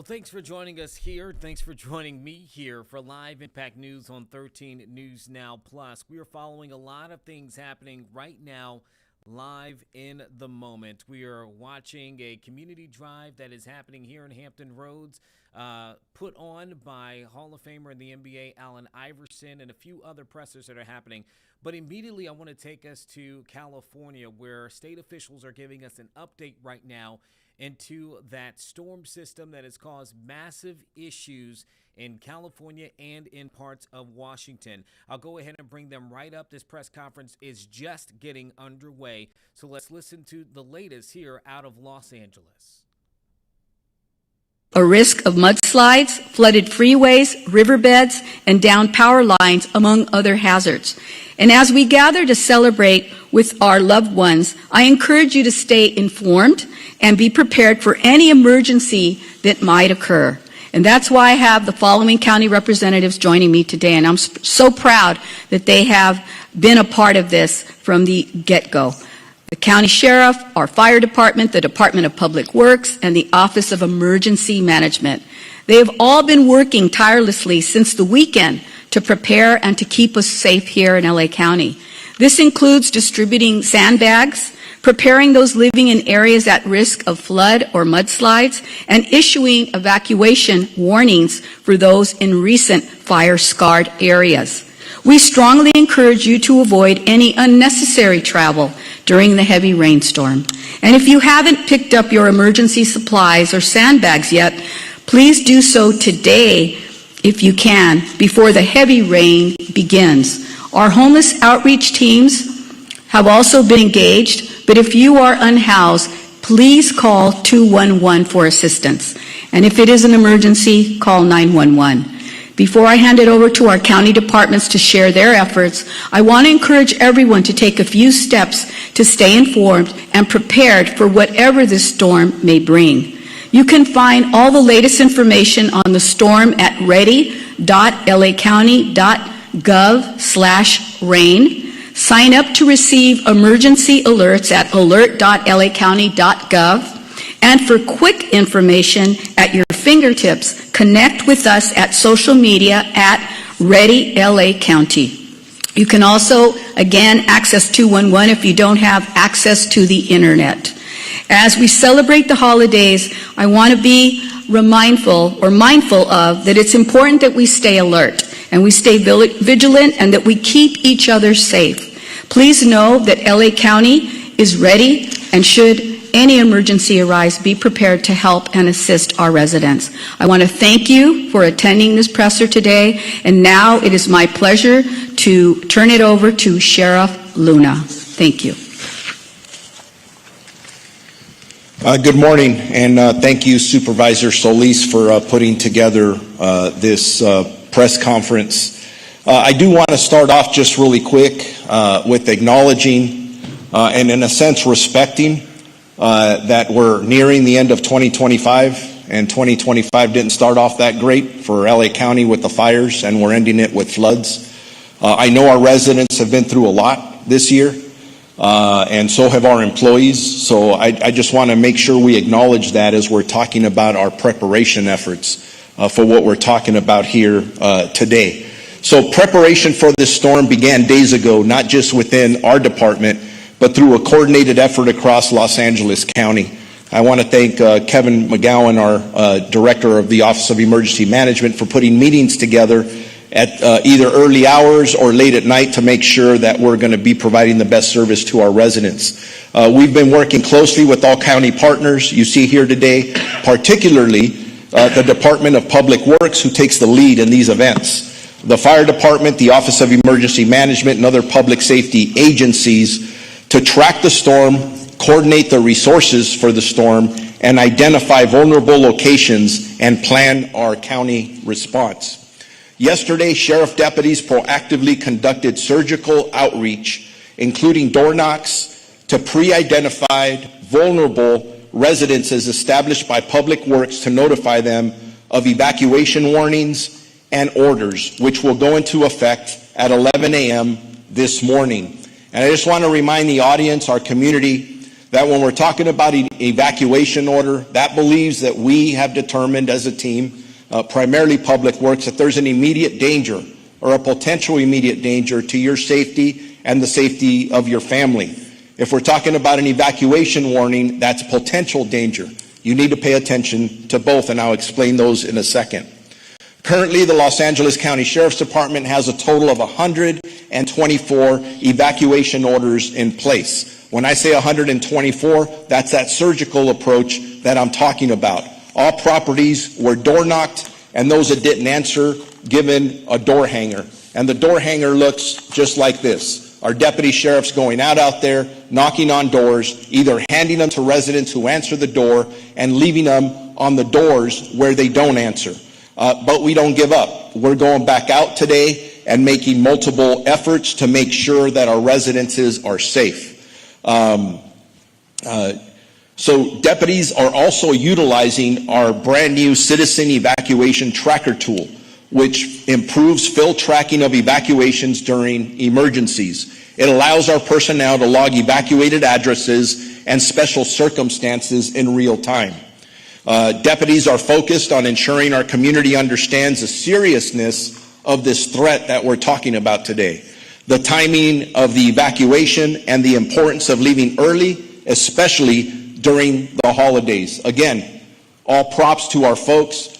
Thanks for joining us here. Thanks for joining me here for Live Impact News on 13 News Now Plus. We are following a lot of things happening right now, live in the moment. We are watching a community drive that is happening here in Hampton Roads, put on by Hall of Famer in the NBA, Allen Iverson, and a few other pressers that are happening. But immediately I want to take us to California, where state officials are giving us an update right now into that storm system that has caused massive issues in California and in parts of Washington. I'll go ahead and bring them right up. This press conference is just getting underway. So let's listen to the latest here out of Los Angeles. A risk of mudslides, flooded freeways, riverbeds, and downed power lines, among other hazards. And as we gather to celebrate with our loved ones, I encourage you to stay informed and be prepared for any emergency that might occur. And that's why I have the following county representatives joining me today, and I'm so proud that they have been a part of this from the get-go. The county sheriff, our fire department, the Department of Public Works, and the Office of Emergency Management. They have all been working tirelessly since the weekend to prepare and to keep us safe here in LA County. This includes distributing sandbags, preparing those living in areas at risk of flood or mudslides, and issuing evacuation warnings for those in recent fire-scarred areas. We strongly encourage you to avoid any unnecessary travel during the heavy rainstorm. And if you haven't picked up your emergency supplies or sandbags yet, please do so today if you can, before the heavy rain begins. Our homeless outreach teams have also been engaged, but if you are unhoused, please call 211 for assistance. And if it is an emergency, call 911. Before I hand it over to our county departments to share their efforts, I want to encourage everyone to take a few steps to stay informed and prepared for whatever this storm may bring. You can find all the latest information on the storm at ready.lacounty.gov/rain. Sign up to receive emergency alerts at alert.lacounty.gov. And for quick information at your fingertips, connect with us at social media at Ready LA County. You can also, again, access 211 if you don't have access to the internet. As we celebrate the holidays, I want to be mindful of that it's important that we stay alert and we stay vigilant and that we keep each other safe. Please know that LA County is ready, and should any emergency arise, be prepared to help and assist our residents. I want to thank you for attending this presser today, and now it is my pleasure to turn it over to Sheriff Luna. Thank you. Good morning, and thank you, Supervisor Solis, for putting together this press conference. I do want to start off just really quick with acknowledging and, in a sense, respecting that we're nearing the end of 2025, and 2025 didn't start off that great for LA County with the fires, and we're ending it with floods. I know our residents have been through a lot this year, and so have our employees. So I just want to make sure we acknowledge that as we're talking about our preparation efforts for what we're talking about here today. So preparation for this storm began days ago, not just within our department, but through a coordinated effort across Los Angeles County. I want to thank Kevin McGowan, our director of the Office of Emergency Management, for putting meetings together at either early hours or late at night to make sure that we're going to be providing the best service to our residents. We've been working closely with all county partners you see here today, particularly the Department of Public Works, who takes the lead in these events. The fire department, the Office of Emergency Management, and other public safety agencies to track the storm, coordinate the resources for the storm, and identify vulnerable locations and plan our county response. Yesterday, sheriff deputies proactively conducted surgical outreach, including door knocks to pre-identified vulnerable residences established by Public Works to notify them of evacuation warnings and orders, which will go into effect at 11 a.m. this morning. And I just want to remind the audience, our community, that when we're talking about an evacuation order, that believes that we have determined as a team, primarily Public Works, that there's an immediate danger or a potential immediate danger to your safety and the safety of your family. If we're talking about an evacuation warning, that's potential danger. You need to pay attention to both, and I'll explain those in a second. Currently, the Los Angeles County Sheriff's Department has a total of 124 evacuation orders in place. When I say 124, that's that surgical approach that I'm talking about. All properties were door knocked, and those that didn't answer given a door hanger. And the door hanger looks just like this. Our deputy sheriffs going out there, knocking on doors, either handing them to residents who answer the door and leaving them on the doors where they don't answer. But we don't give up. We're going back out today and making multiple efforts to make sure that our residences are safe. So deputies are also utilizing our brand new citizen evacuation tracker tool, which improves field tracking of evacuations during emergencies. It allows our personnel to log evacuated addresses and special circumstances in real time. Deputies are focused on ensuring our community understands the seriousness of this threat that we're talking about today, the timing of the evacuation, and the importance of leaving early, especially during the holidays. Again, all props to our folks.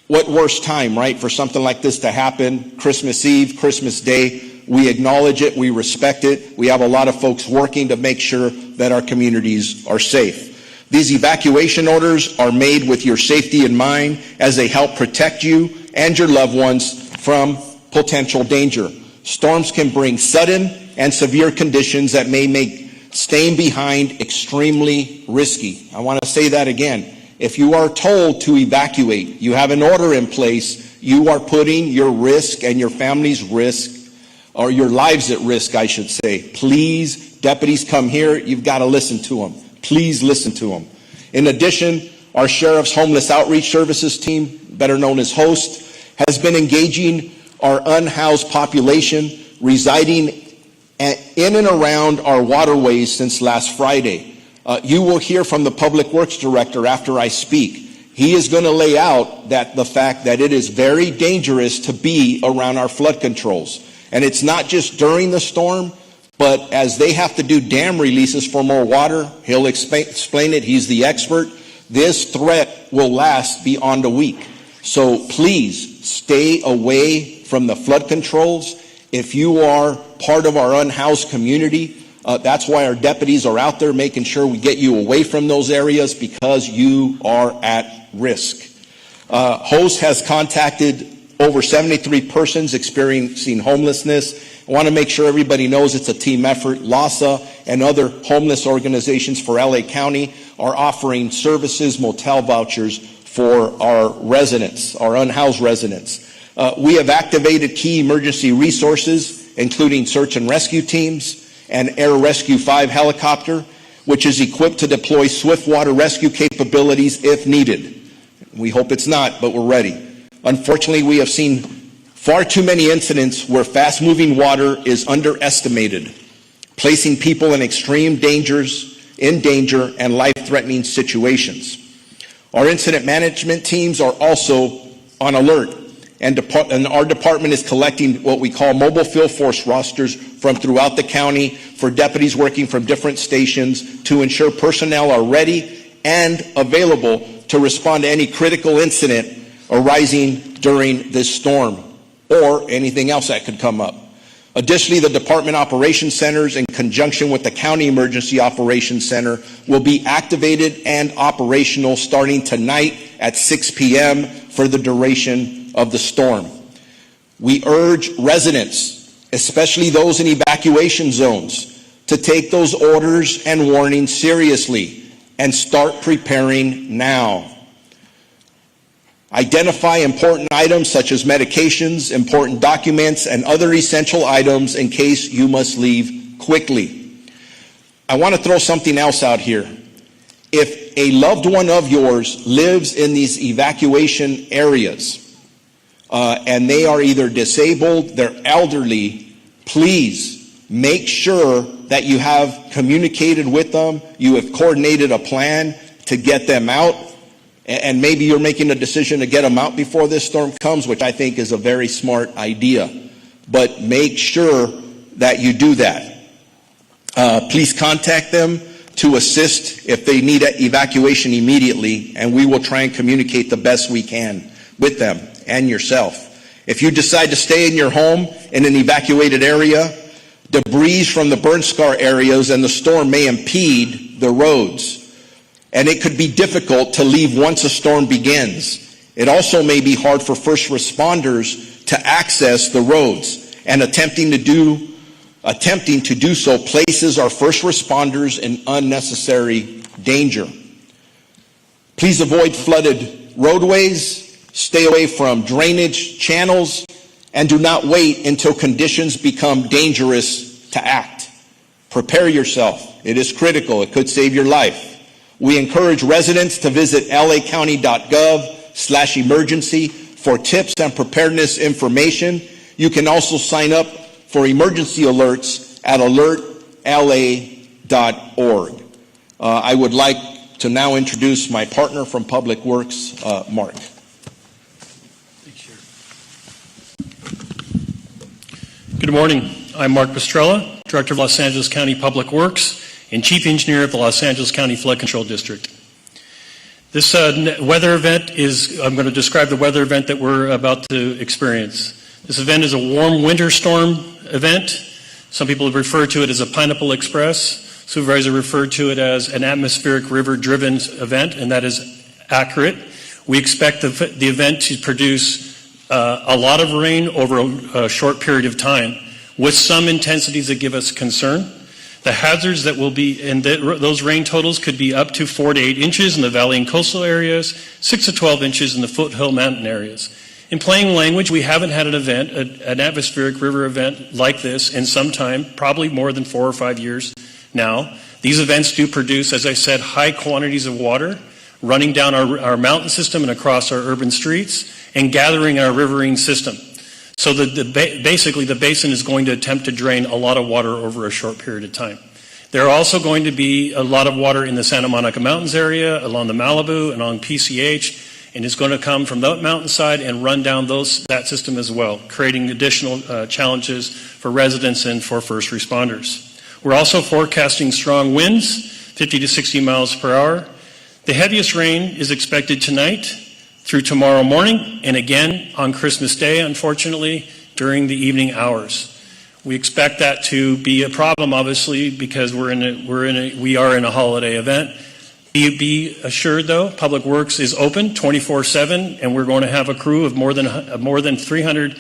What worse time, right, for something like this to happen? Christmas Eve, Christmas Day. We acknowledge it. We respect it. We have a lot of folks working to make sure that our communities are safe. These evacuation orders are made with your safety in mind as they help protect you and your loved ones from potential danger. Storms can bring sudden and severe conditions that may make staying behind extremely risky. I want to say that again. If you are told to evacuate, you have an order in place, you are putting your risk and your family's risk, or your lives at risk, I should say. Please, deputies come here, you've got to listen to them. Please listen to them. In addition, our Sheriff's Homeless Outreach Services team, better known as HOST, has been engaging our unhoused population residing in and around our waterways since last Friday. You will hear from the Public Works Director after I speak. He is going to lay out the fact that it is very dangerous to be around our flood controls. And it's not just during the storm, but as they have to do dam releases for more water, he'll explain it, he's the expert. This threat will last beyond a week. So please stay away from the flood controls. If you are part of our unhoused community, that's why our deputies are out there making sure we get you away from those areas, because you are at risk. HOST has contacted over 73 persons experiencing homelessness. I want to make sure everybody knows it's a team effort. LASA and other homeless organizations for LA County are offering services, motel vouchers for our residents, our unhoused residents. We have activated key emergency resources, including search and rescue teams and Air Rescue 5 helicopter, which is equipped to deploy swift water rescue capabilities if needed. We hope it's not, but we're ready. Unfortunately, we have seen far too many incidents where fast-moving water is underestimated, placing people in extreme danger and life-threatening situations. Our incident management teams are also on alert, and our department is collecting what we call mobile field force rosters from throughout the county for deputies working from different stations to ensure personnel are ready and available to respond to any critical incident arising during this storm or anything else that could come up. Additionally, the Department Operations Centers, in conjunction with the County Emergency Operations Center, will be activated and operational starting tonight at 6 p.m. for the duration of the storm. We urge residents, especially those in evacuation zones, to take those orders and warnings seriously and start preparing now. Identify important items such as medications, important documents, and other essential items in case you must leave quickly. I want to throw something else out here. If a loved one of yours lives in these evacuation areas and they are either disabled, they're elderly, please make sure that you have communicated with them, you have coordinated a plan to get them out, and maybe you're making a decision to get them out before this storm comes, which I think is a very smart idea. But make sure that you do that. Please contact them to assist if they need evacuation immediately, and we will try and communicate the best we can with them and yourself. If you decide to stay in your home in an evacuated area, debris from the burn scar areas and the storm may impede the roads, and it could be difficult to leave once a storm begins. It also may be hard for first responders to access the roads, and attempting to do so places our first responders in unnecessary danger. Please avoid flooded roadways, stay away from drainage channels, and do not wait until conditions become dangerous to act. Prepare yourself. It is critical. It could save your life. We encourage residents to visit lacounty.gov/emergency for tips and preparedness information. You can also sign up for emergency alerts at alertla.org. I would like to now introduce my partner from Public Works, Mark. Good morning. I'm Mark Pastrella, Director of Los Angeles County Public Works and Chief Engineer of the Los Angeles County Flood Control District. This weather event I'm going to describe the weather event that we're about to experience. This event is a warm winter storm event. Some people refer to it as a Pineapple Express. Supervisor referred to it as an atmospheric river-driven event, and that is accurate. We expect the event to produce a lot of rain over a short period of time, with some intensities that give us concern. The hazards that will be in those rain totals could be up to 4 to 8 inches in the valley and coastal areas, 6 to 12 inches in the foothill mountain areas. In plain language, we haven't had an event, an atmospheric river event like this in some time, probably more than 4 or 5 years now. These events do produce, as I said, high quantities of water running down our mountain system and across our urban streets and gathering in our riverine system. So basically the basin is going to attempt to drain a lot of water over a short period of time. There are also going to be a lot of water in the Santa Monica Mountains area, along the Malibu and on PCH, and it's going to come from that mountainside and run down that system as well, creating additional challenges for residents and for first responders. We're also forecasting strong winds, 50 to 60 miles per hour. The heaviest rain is expected tonight through tomorrow morning, and again on Christmas Day, unfortunately, during the evening hours. We expect that to be a problem, obviously, because we are in a holiday event. Be assured, though, Public Works is open 24/7, and we're going to have a crew of more than 300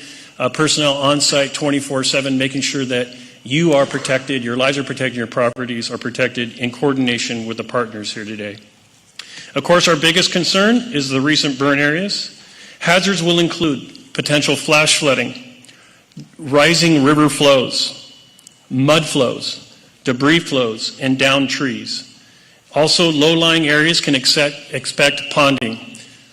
personnel on site 24/7, making sure that you are protected, your lives are protected, your properties are protected in coordination with the partners here today. Of course, our biggest concern is the recent burn areas. Hazards will include potential flash flooding, rising river flows, mud flows, debris flows, and downed trees. Also, low-lying areas can expect ponding.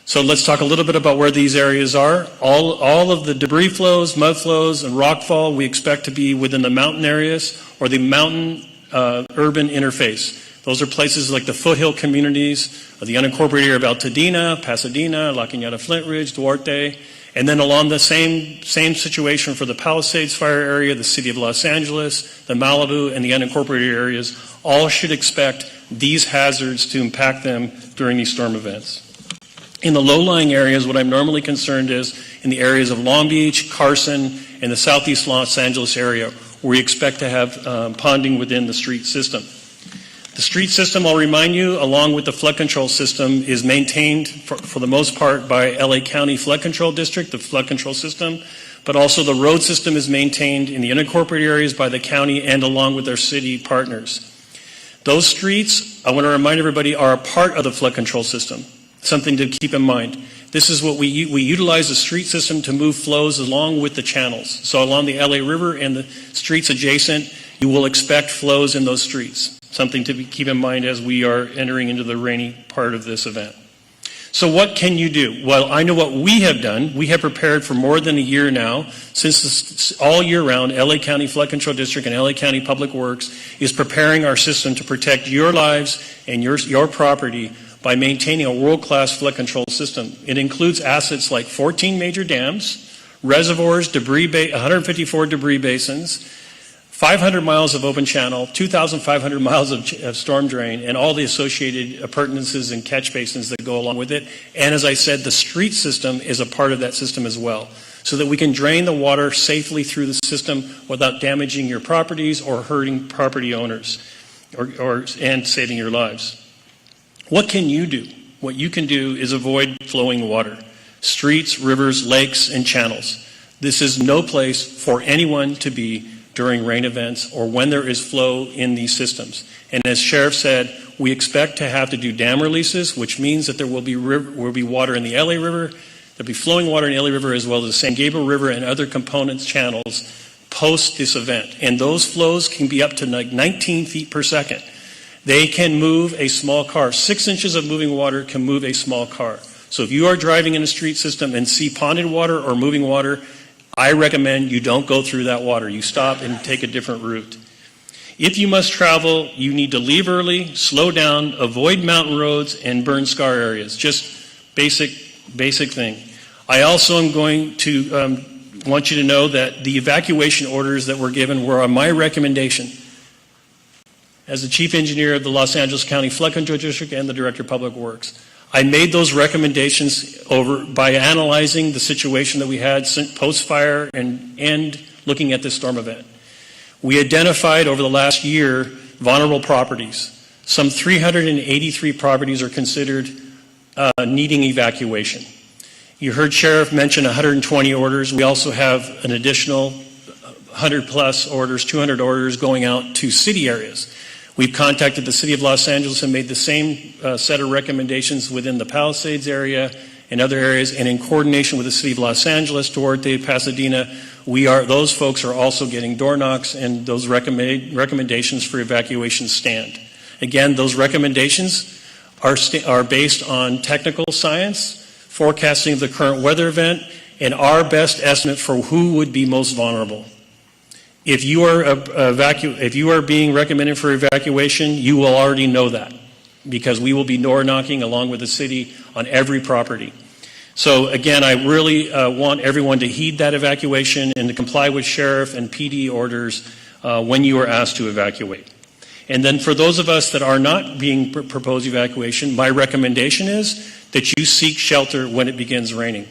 So let's talk a little bit about where these areas are. All of the debris flows, mud flows, and rockfall we expect to be within the mountain areas or the mountain urban interface. Those are places like the foothill communities of the unincorporated area of Altadena, Pasadena, La Cañada, Flint Ridge, Duarte, and then along the same situation for the Palisades fire area, the city of Los Angeles, the Malibu, and the unincorporated areas, all should expect these hazards to impact them during these storm events. In the low-lying areas, what I'm normally concerned is in the areas of Long Beach, Carson, and the southeast Los Angeles area, where we expect to have ponding within the street system. The street system, I'll remind you, along with the flood control system, is maintained for the most part by LA County Flood Control District, the flood control system, but also the road system is maintained in the unincorporated areas by the county and along with their city partners. Those streets, I want to remind everybody, are a part of the flood control system, something to keep in mind. This is what we utilize the street system to move flows along with the channels. So along the LA River and the streets adjacent, you will expect flows in those streets. Something to keep in mind as we are entering into the rainy part of this event. So what can you do? Well, I know what we have done. We have prepared for more than a year now, since all year round, LA County Flood Control District and LA County Public Works is preparing our system to protect your lives and your property by maintaining a world-class flood control system. It includes assets like 14 major dams, reservoirs, 154 debris basins, 500 miles of open channel, 2,500 miles of storm drain, and all the associated appurtenances and catch basins that go along with it. And as I said, the street system is a part of that system as well, so that we can drain the water safely through the system without damaging your properties or hurting property owners and saving your lives. What can you do? What you can do is avoid flowing water, streets, rivers, lakes, and channels. This is no place for anyone to be during rain events or when there is flow in these systems. And as Sheriff said, we expect to have to do dam releases, which means that there will be water in the LA River, there'll be flowing water in the LA River as well as the San Gabriel River and other components channels post this event. And those flows can be up to like 19 feet per second. They can move a small car. 6 inches of moving water can move a small car. So if you are driving in a street system and see ponded water or moving water, I recommend you don't go through that water. You stop and take a different route. If you must travel, you need to leave early, slow down, avoid mountain roads, and burn scar areas. Just basic thing. I also am going to want you to know that the evacuation orders that were given were on my recommendation as the Chief Engineer of the Los Angeles County Flood Control District and the Director of Public Works. I made those recommendations by analyzing the situation that we had post-fire and looking at this storm event. We identified over the last year vulnerable properties. Some 383 properties are considered needing evacuation. You heard Sheriff mention 120 orders. We also have an additional 100 plus orders, 200 orders going out to city areas. We've contacted the City of Los Angeles and made the same set of recommendations within the Palisades area and other areas, and in coordination with the City of Los Angeles, Duarte, Pasadena, those folks are also getting door knocks, and those recommendations for evacuation stand. Again, those recommendations are based on technical science, forecasting of the current weather event, and our best estimate for who would be most vulnerable. If you are being recommended for evacuation, you will already know that, because we will be door knocking along with the city on every property. So again, I really want everyone to heed that evacuation and to comply with sheriff and PD orders when you are asked to evacuate. And then for those of us that are not being proposed evacuation, my recommendation is that you seek shelter when it begins raining.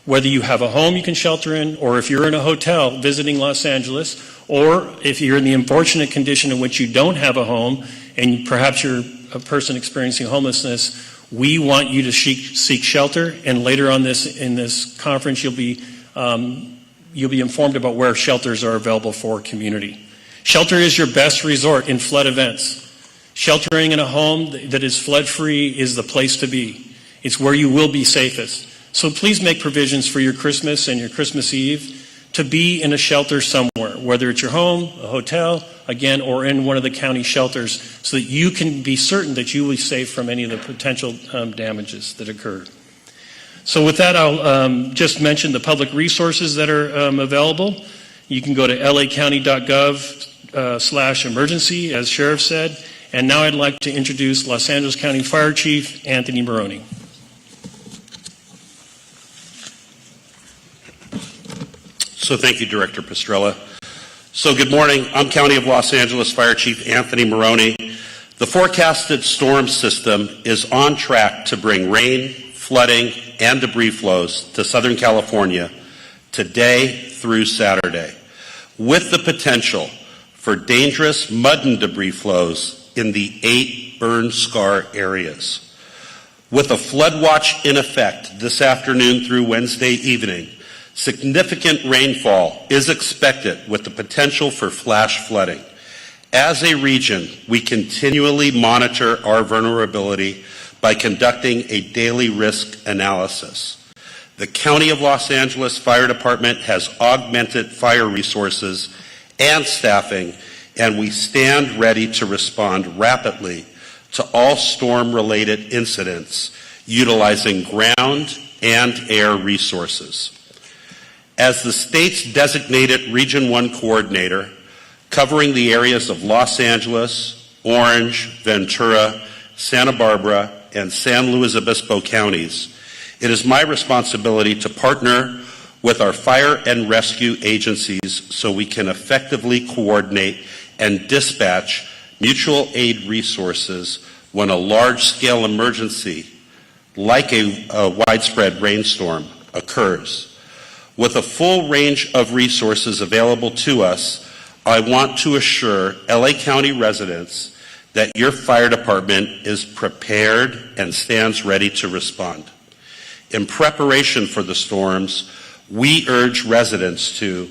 Whether you have a home you can shelter in, or if you're in a hotel visiting Los Angeles, or if you're in the unfortunate condition in which you don't have a home and perhaps you're a person experiencing homelessness, we want you to seek shelter. And later on in this conference, you'll be informed about where shelters are available for community. Shelter is your best resort in flood events. Sheltering in a home that is flood-free is the place to be. It's where you will be safest. So please make provisions for your Christmas and your Christmas Eve to be in a shelter somewhere, whether it's your home, a hotel, again, or in one of the county shelters, so that you can be certain that you will be safe from any of the potential damages that occur. So with that, I'll just mention the public resources that are available. You can go to lacounty.gov/emergency, as Sheriff said. And now I'd like to introduce Los Angeles County Fire Chief Anthony Maroney. So thank you, Director Pastrella. So good morning. I'm County of Los Angeles Fire Chief Anthony Maroney. The forecasted storm system is on track to bring rain, flooding, and debris flows to Southern California today through Saturday, with the potential for dangerous mud and debris flows in the 8 burn scar areas. With a flood watch in effect this afternoon through Wednesday evening, significant rainfall is expected with the potential for flash flooding. As a region, we continually monitor our vulnerability by conducting a daily risk analysis. The County of Los Angeles Fire Department has augmented fire resources and staffing, and we stand ready to respond rapidly to all storm-related incidents utilizing ground and air resources. As the state's designated Region 1 coordinator, covering the areas of Los Angeles, Orange, Ventura, Santa Barbara, and San Luis Obispo counties, it is my responsibility to partner with our fire and rescue agencies so we can effectively coordinate and dispatch mutual aid resources when a large-scale emergency, like a widespread rainstorm, occurs. With a full range of resources available to us, I want to assure LA County residents that your fire department is prepared and stands ready to respond. In preparation for the storms, we urge residents to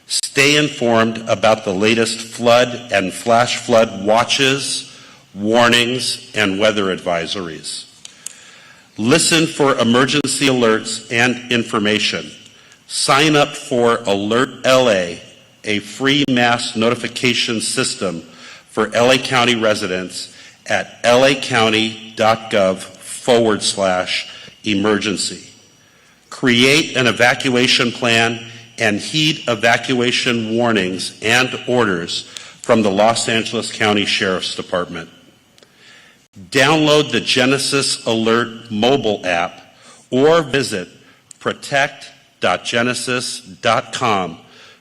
stay informed about the latest flood and flash flood watches, warnings, and weather advisories. Listen for emergency alerts and information. Sign up for Alert LA, a free mass notification system for LA County residents at lacounty.gov/emergency. Create an evacuation plan and heed evacuation warnings and orders from the Los Angeles County Sheriff's Department. Download the Genesis Alert mobile app or visit protect.genesis.com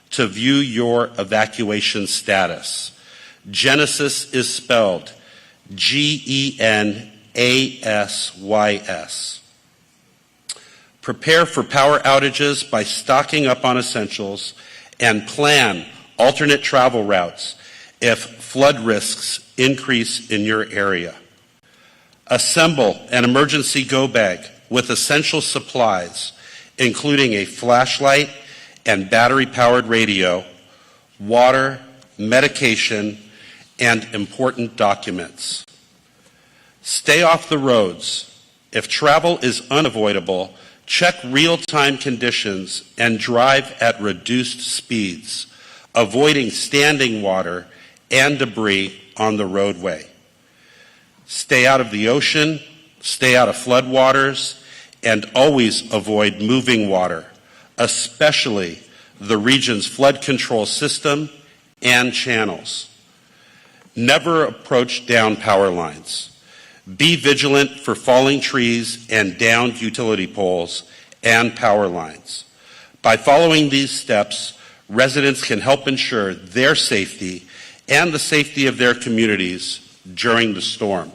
to view your evacuation status. Genesis is spelled Geneasys. Prepare for power outages by stocking up on essentials and plan alternate travel routes if flood risks increase in your area. Assemble an emergency go bag with essential supplies, including a flashlight and battery-powered radio, water, medication, and important documents. Stay off the roads. If travel is unavoidable, check real-time conditions and drive at reduced speeds, avoiding standing water and debris on the roadway. Stay out of the ocean, stay out of floodwaters, and always avoid moving water, especially the region's flood control system and channels. Never approach down power lines. Be vigilant for falling trees and downed utility poles and power lines. By following these steps, residents can help ensure their safety and the safety of their communities during the storm.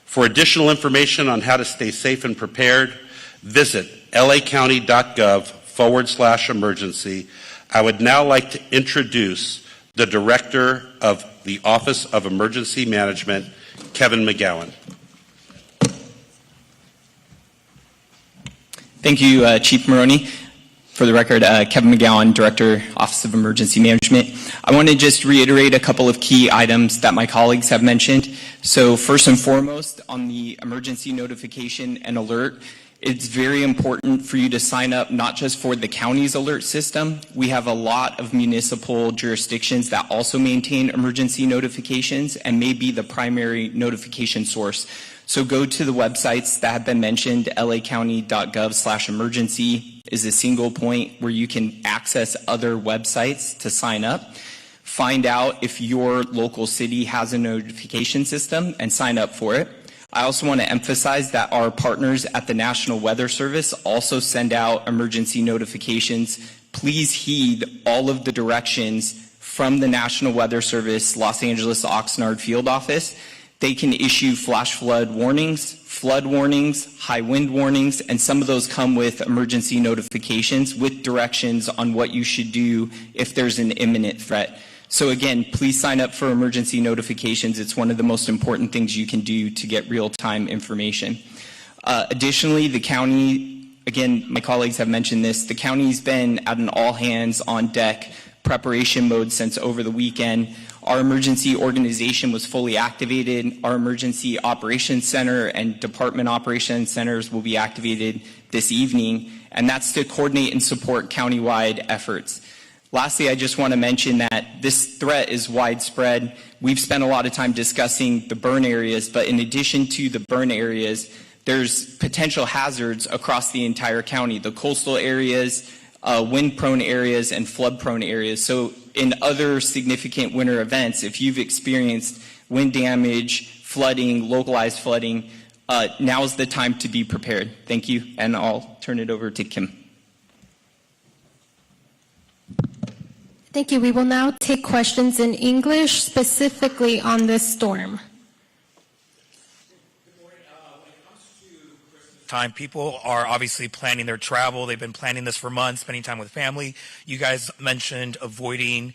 For additional information on how to stay safe and prepared, visit lacounty.gov/emergency. I would now like to introduce the Director of the Office of Emergency Management, Kevin McGowan. Thank you, Chief Maroney. For the record, Kevin McGowan, Director, Office of Emergency Management. I want to just reiterate a couple of key items that my colleagues have mentioned. So first and foremost, on the emergency notification and alert, it's very important for you to sign up not just for the county's alert system. We have a lot of municipal jurisdictions that also maintain emergency notifications and may be the primary notification source. So go to the websites that have been mentioned. lacounty.gov/emergency is a single point where you can access other websites to sign up. Find out if your local city has a notification system and sign up for it. I also want to emphasize that our partners at the National Weather Service also send out emergency notifications. Please heed all of the directions from the National Weather Service Los Angeles Oxnard Field Office. They can issue flash flood warnings, high wind warnings, and some of those come with emergency notifications with directions on what you should do if there's an imminent threat. So again, please sign up for emergency notifications. It's one of the most important things you can do to get real-time information. Additionally, the county, again, my colleagues have mentioned this, the county's been at an all-hands-on-deck preparation mode since over the weekend. Our emergency organization was fully activated. Our emergency operations center and department operations centers will be activated this evening, and that's to coordinate and support countywide efforts. Lastly, I just want to mention that this threat is widespread. We've spent a lot of time discussing the burn areas, but in addition to the burn areas, there's potential hazards across the entire county, the coastal areas, wind-prone areas, and flood-prone areas. So in other significant winter events, if you've experienced wind damage, flooding, localized flooding, now's the time to be prepared. Thank you, and I'll turn it over to Kim. Thank you. We will now take questions in English, specifically on this storm. Time. People are obviously planning their travel. They've been planning this for months, spending time with family. You guys mentioned avoiding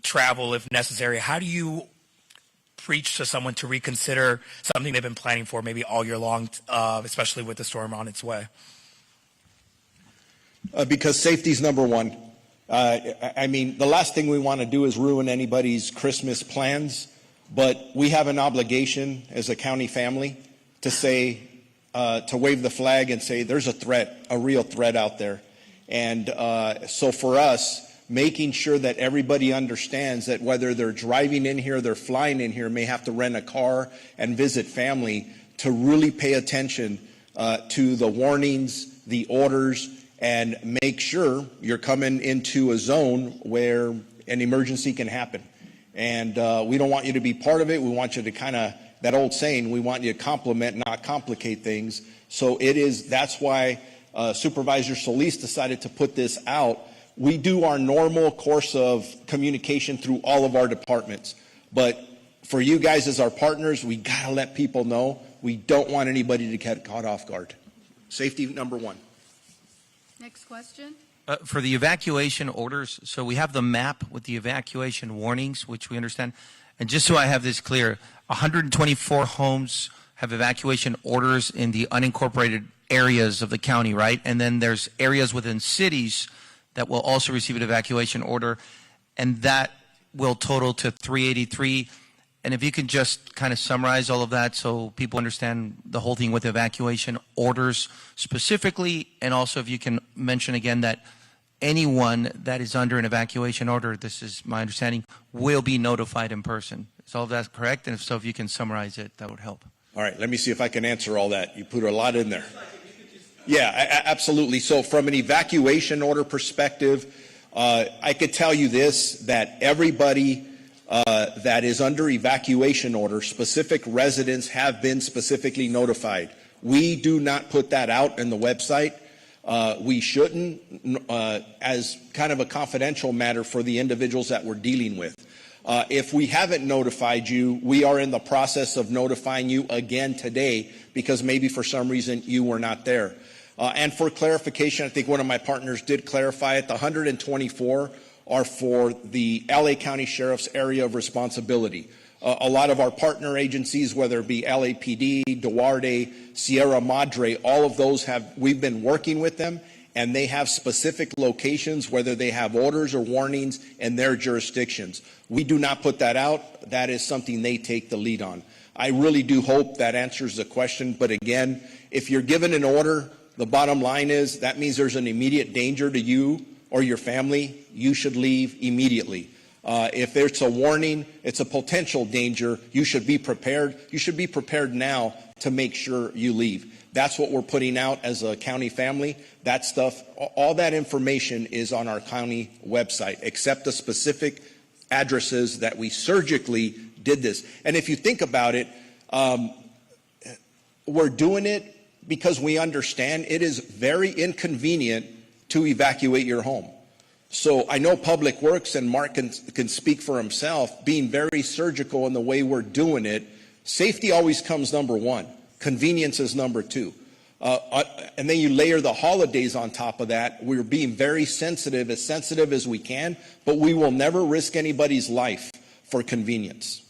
travel if necessary. How do you preach to someone to reconsider something they've been planning for maybe all year long, especially with the storm on its way? Because safety is number one. I mean, the last thing we want to do is ruin anybody's Christmas plans, but we have an obligation as a county family to say, to wave the flag and say there's a threat, a real threat out there. And so for us, making sure that everybody understands that whether they're driving in here, they're flying in here, may have to rent a car and visit family, to really pay attention to the warnings, the orders, and make sure you're coming into a zone where an emergency can happen. And we don't want you to be part of it. We want you to kind of, that old saying, we want you to complement, not complicate things. So that's why Supervisor Solis decided to put this out. We do our normal course of communication through all of our departments. But for you guys as our partners, we got to let people know we don't want anybody to get caught off guard. Safety number one. Next question. For the evacuation orders, so we have the map with the evacuation warnings, which we understand. And just so I have this clear, 124 homes have evacuation orders in the unincorporated areas of the county, right? And then there's areas within cities that will also receive an evacuation order, and that will total to 383. And if you can just kind of summarize all of that so people understand the whole thing with evacuation orders specifically, and also if you can mention again that anyone that is under an evacuation order, this is my understanding, will be notified in person. Is all of that correct? And if so, if you can summarize it, that would help. All right, let me see if I can answer all that. You put a lot in there. Yeah, absolutely. So from an evacuation order perspective, I could tell you this, that everybody that is under evacuation order, specific residents have been specifically notified. We do not put that out in the website. We shouldn't, as kind of a confidential matter for the individuals that we're dealing with. If we haven't notified you, we are in the process of notifying you again today because maybe for some reason you were not there. And for clarification, I think one of my partners did clarify it. The 124 are for the LA County Sheriff's area of responsibility. A lot of our partner agencies, whether it be LAPD, Duarte, Sierra Madre, all of those we've been working with them, and they have specific locations, whether they have orders or warnings in their jurisdictions. We do not put that out. That is something they take the lead on. I really do hope that answers the question, but again, if you're given an order, the bottom line is that means there's an immediate danger to you or your family. You should leave immediately. If there's a warning, it's a potential danger, you should be prepared. You should be prepared now to make sure you leave. That's what we're putting out as a county family. That stuff, all that information is on our county website, except the specific addresses that we surgically did this. And if you think about it, we're doing it because we understand it is very inconvenient to evacuate your home. So I know Public Works, and Mark can speak for himself, being very surgical in the way we're doing it. Safety always comes number one. Convenience is number two. And then you layer the holidays on top of that. We're being very sensitive as we can, but we will never risk anybody's life for convenience.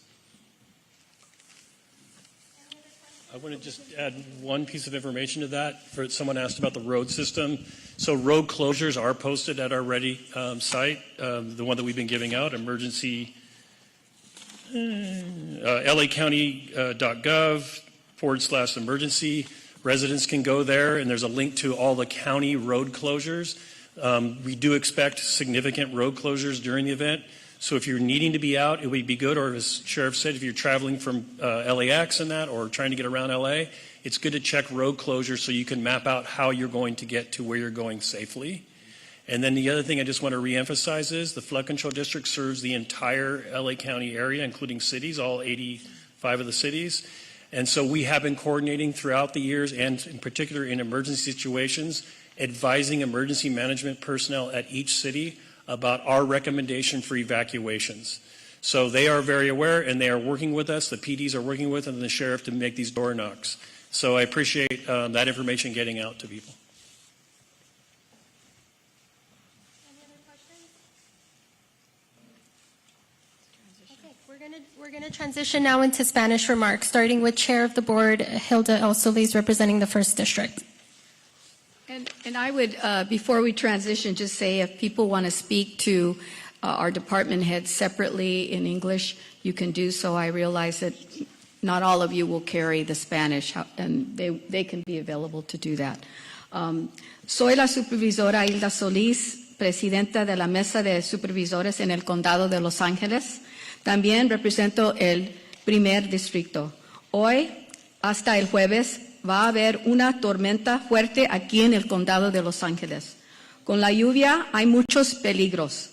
I want to just add one piece of information to that. Someone asked about the road system. So road closures are posted at our Ready site, the one that we've been giving out, emergency, lacounty.gov/emergency. Residents can go there, and there's a link to all the county road closures. We do expect significant road closures during the event. So if you're needing to be out, it would be good, or as Sheriff said, if you're traveling from LAX and that, or trying to get around LA, It's good to check road closures so you can map out how you're going to get to where you're going safely. And then the other thing I just want to reemphasize is the flood control district serves the entire LA County area, including cities, all 85 of the cities. And so we have been coordinating throughout the years, and in particular in emergency situations, advising emergency management personnel at each city about our recommendation for evacuations. So they are very aware, and they are working with us. The PDs are working with us and the sheriff to make these door knocks. So I appreciate that information getting out to people. We're going to transition now into Spanish remarks, starting with Chair of the Board, Hilda El Solis, representing the 1st District. And I would, before we transition, just say if people want to speak to our department heads separately in English, you can do so. I realize that not all of you will carry the Spanish, and they can be available to do that. Soy la supervisora Hilda Solís, presidenta de la Mesa de Supervisores en el Condado de Los Ángeles. También represento el 1er distrito. Hoy, hasta el jueves, va a haber una tormenta fuerte aquí en el Condado de Los Ángeles. Con la lluvia hay muchos peligros.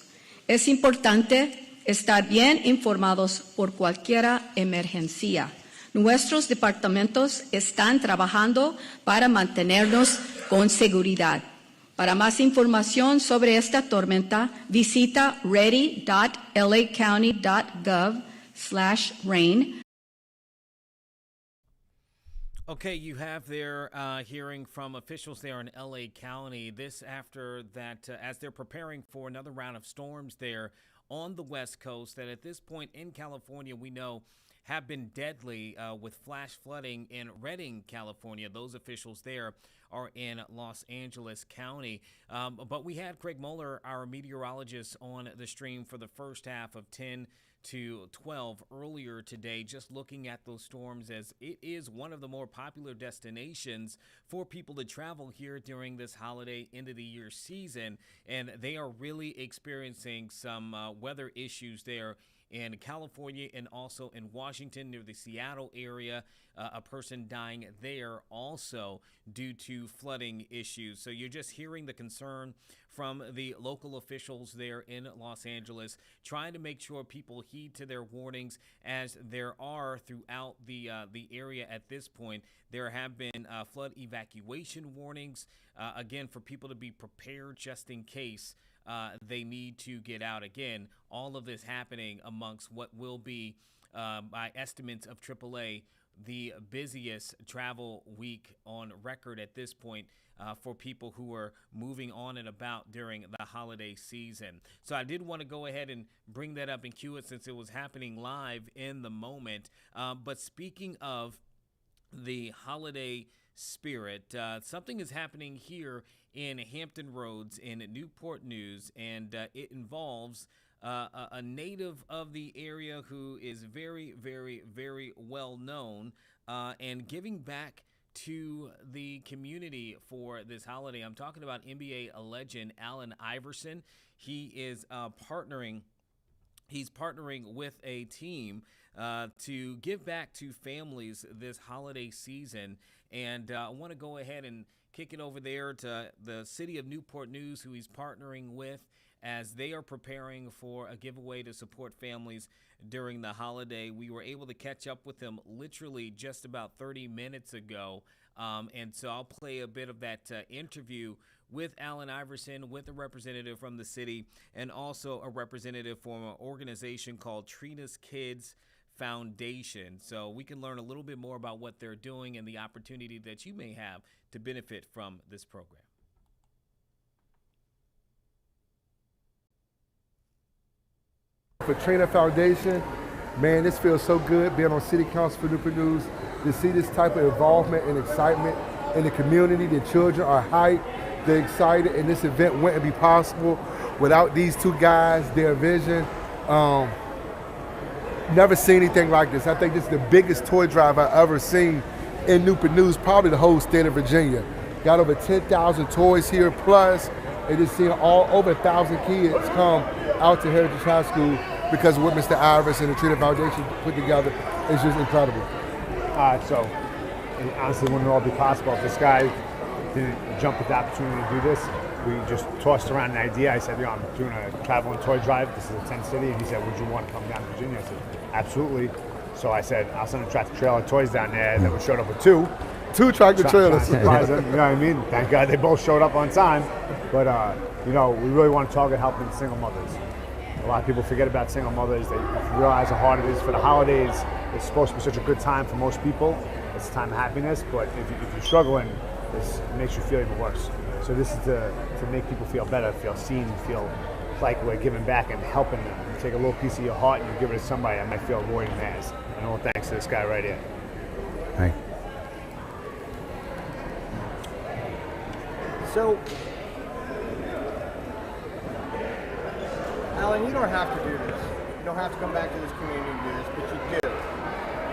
Es importante estar bien informados por cualquier emergencia. Nuestros departamentos están trabajando para mantenernos con seguridad. Para más información sobre esta tormenta, visita ready.lacounty.gov/rain. Okay, you have their hearing from officials there in LA County. This after that, as they're preparing for another round of storms there on the West Coast, that at this point in California, we know have been deadly with flash flooding in Redding, California. Those officials there are in Los Angeles County. But we had Craig Moeller, our meteorologist, on the stream for the first half of 10 to 12 earlier today, just looking at those storms, as it is one of the more popular destinations for people to travel here during this holiday end of the year season. And they are really experiencing some weather issues there in California and also in Washington near the Seattle area. A person dying there also due to flooding issues. So you're just hearing the concern from the local officials there in Los Angeles, trying to make sure people heed to their warnings, as there are throughout the area at this point. There have been flood evacuation warnings, again, for people to be prepared just in case they need to get out. Again, all of this happening amongst what will be, by estimates of AAA, the busiest travel week on record at this point for people who are moving on and about during the holiday season. So I did want to go ahead and bring that up and cue it since it was happening live in the moment. But speaking of the holiday spirit, something is happening here in Hampton Roads in Newport News, and it involves a native of the area who is very, very, very well known and giving back to the community for this holiday. I'm talking about NBA legend Allen Iverson. He is partnering with a team to give back to families this holiday season. And I want to go ahead and kick it over there to the city of Newport News, who he's partnering with, as they are preparing for a giveaway to support families during the holiday. We were able to catch up with him literally just about 30 minutes ago. And so I'll play a bit of that interview with Allen Iverson, with a representative from the city, and also a representative from an organization called Trina's Kids Foundation. So we can learn a little bit more about what they're doing and the opportunity that you may have to benefit from this program. For Trina Foundation, man, this feels so good being on City Council for Newport News, to see this type of involvement and excitement in the community. The children are hyped, they're excited, and this event wouldn't be possible without these two guys, their vision. Never seen anything like this. I think this is the biggest toy drive I've ever seen in Newport News, probably the whole state of Virginia. Got over 10,000 toys here, plus, and just seeing all over 1,000 kids come out to Heritage High School because of what Mr. Iverson and the Trina Foundation put together is just incredible. So it honestly wouldn't all be possible if this guy didn't jump at the opportunity to do this. We just tossed around an idea. I said, I'm doing a travel and toy drive. This is a tent city. And he said, would you want to come down to Virginia? I said, absolutely. So I said, I'll send a tractor trailer of toys down there. And then we showed up with two tractor trailers. Surprise them, you know what I mean? Thank God they both showed up on time. But, we really want to target helping single mothers. A lot of people forget about single mothers. They realize how hard it is for the holidays. It's supposed to be such a good time for most people. It's a time of happiness. But if you're struggling, it makes you feel even worse. So this is to make people feel better, feel seen, feel like we're giving back and helping them. You take a little piece of your heart and you give it to somebody that might feel avoiding theirs. And all thanks to this guy right here. Hey. So, Alan, you don't have to do this. You don't have to come back to this community and do this, but you do.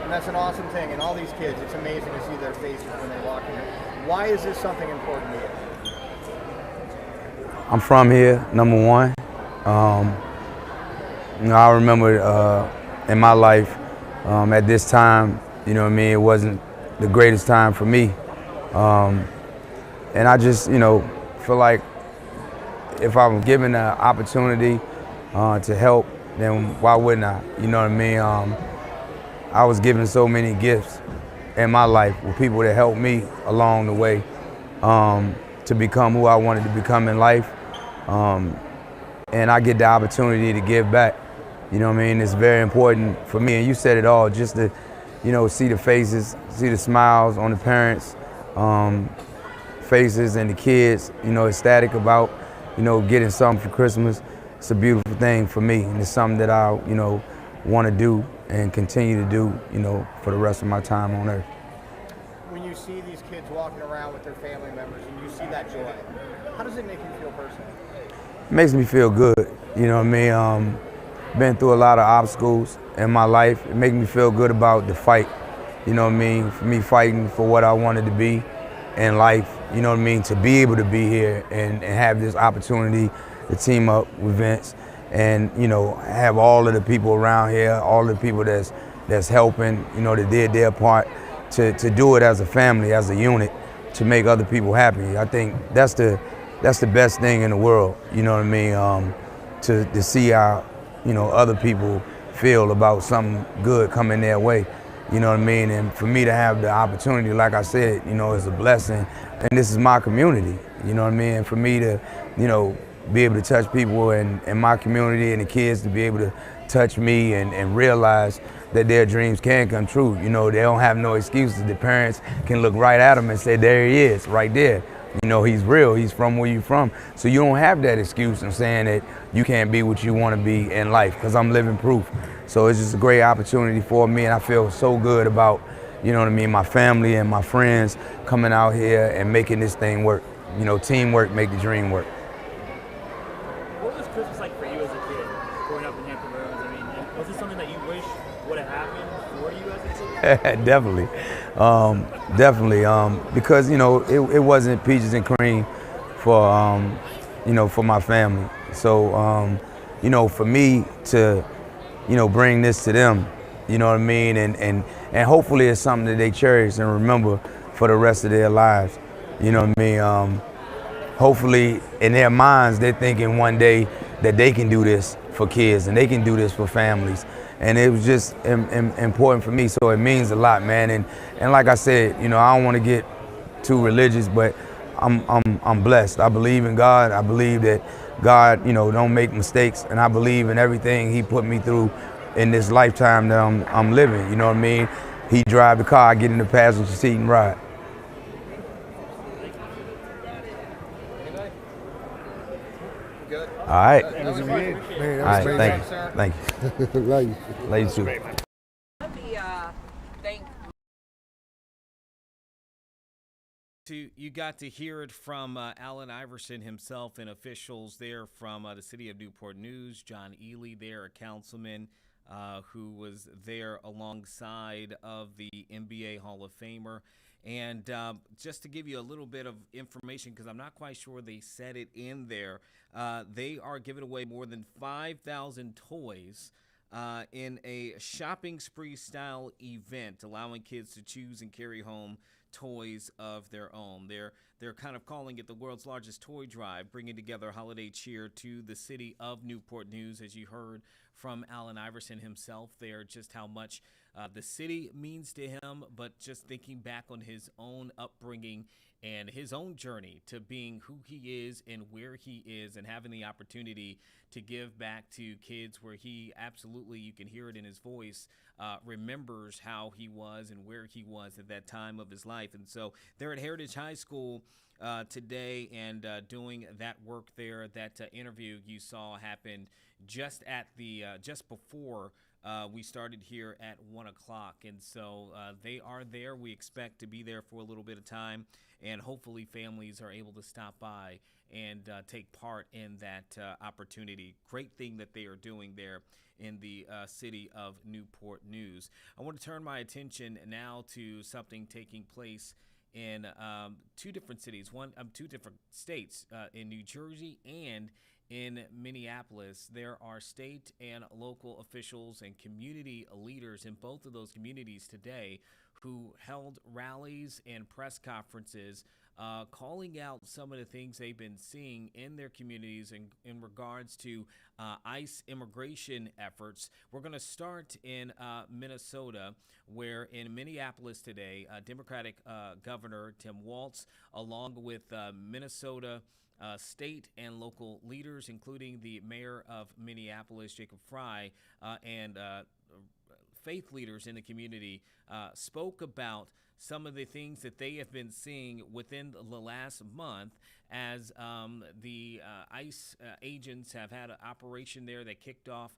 And that's an awesome thing. And all these kids, it's amazing to see their faces when they walk in here. Why is this something important to you? I'm from here, number one. I remember in my life, at this time, it wasn't the greatest time for me. And I just, feel like if I'm given the opportunity to help, then why wouldn't I? You know what I mean? I was given so many gifts in my life with people that helped me along the way to become who I wanted to become in life. And I get the opportunity to give back. You know what I mean? It's very important for me. And you said it all, just to, see the faces, see the smiles on the parents' faces and the kids, ecstatic about, getting something for Christmas. It's a beautiful thing for me. And it's something that I, want to do and continue to do, for the rest of my time on earth. When you see these kids walking around with their family members and you see that joy, how does it make you feel personally? It makes me feel good, you know what I mean? Been through a lot of obstacles in my life. It makes me feel good about the fight, you know what I mean? For me fighting for what I wanted to be in life, you know what I mean? To be able to be here and have this opportunity to team up with Vince and, have all of the people around here, all the people that's helping, that did their part to do it as a family, as a unit, to make other people happy. I think that's the best thing in the world, you know what I mean? To see how, other people feel about something good coming their way, you know what I mean? And for me to have the opportunity, like I said, is a blessing. And this is my community, you know what I mean? And for me to, be able to touch people in my community and the kids to be able to touch me and realize that their dreams can come true. They don't have no excuses. The parents can look right at them and say, there he is, right there. He's real, he's from where you're from. So you don't have that excuse in saying that you can't be what you want to be in life, because I'm living proof. So it's just a great opportunity for me, and I feel so good about, my family and my friends coming out here and making this thing work. Teamwork make the dream work. What was Christmas like for you as a kid, growing up in Hampton Roads? I mean, was it something that you wish would have happened for you as a kid? Definitely. Because, it wasn't peaches and cream for, for my family. So, for me to, bring this to them, you know what I mean? And hopefully it's something that they cherish and remember for the rest of their lives, you know what I mean? Hopefully in their minds, they're thinking one day that they can do this for kids and they can do this for families. And it was just important for me, so it means a lot, man. And like I said, I don't want to get too religious, but I'm blessed. I believe in God. I believe that God, don't make mistakes, and I believe in everything He put me through in this lifetime that I'm living. You know what I mean? He drive the car, I get in the passenger seat and ride. Good. All right. That was great. Man, All right, that thank you. Thank you. Love you. Love you too. You got to hear it from Allen Iverson himself and officials there from the city of Newport News. John Ely there, a councilman who was there alongside of the NBA Hall of Famer. And just to give you a little bit of information, because I'm not quite sure they said it in there, they are giving away more than 5,000 toys in a shopping spree style event, allowing kids to choose and carry home toys of their own. They're kind of calling it the world's largest toy drive, bringing together holiday cheer to the city of Newport News, as you heard from Allen Iverson himself there, just how much the city means to him, but just thinking back on his own upbringing and his own journey to being who he is and where he is, and having the opportunity to give back to kids where he absolutely, you can hear it in his voice, remembers how he was and where he was at that time of his life. And so they're at Heritage High School today and doing that work there. That interview you saw happened just at the just before we started here at 1 o'clock. And so they are there. We expect to be there for a little bit of time, and hopefully families are able to stop by and take part in that opportunity. Great thing that they are doing there in the city of Newport News. I want to turn my attention now to something taking place in two different states, in New Jersey and in Minneapolis. There are state and local officials and community leaders in both of those communities today who held rallies and press conferences calling out some of the things they've been seeing in their communities in regards to ICE immigration efforts. We're going to start in Minnesota, where in Minneapolis today, Democratic Governor Tim Walz, along with Minnesota state and local leaders, including the mayor of Minneapolis, Jacob Fry, and faith leaders in the community, spoke about some of the things that they have been seeing within the last month as the ICE agents have had an operation there that kicked off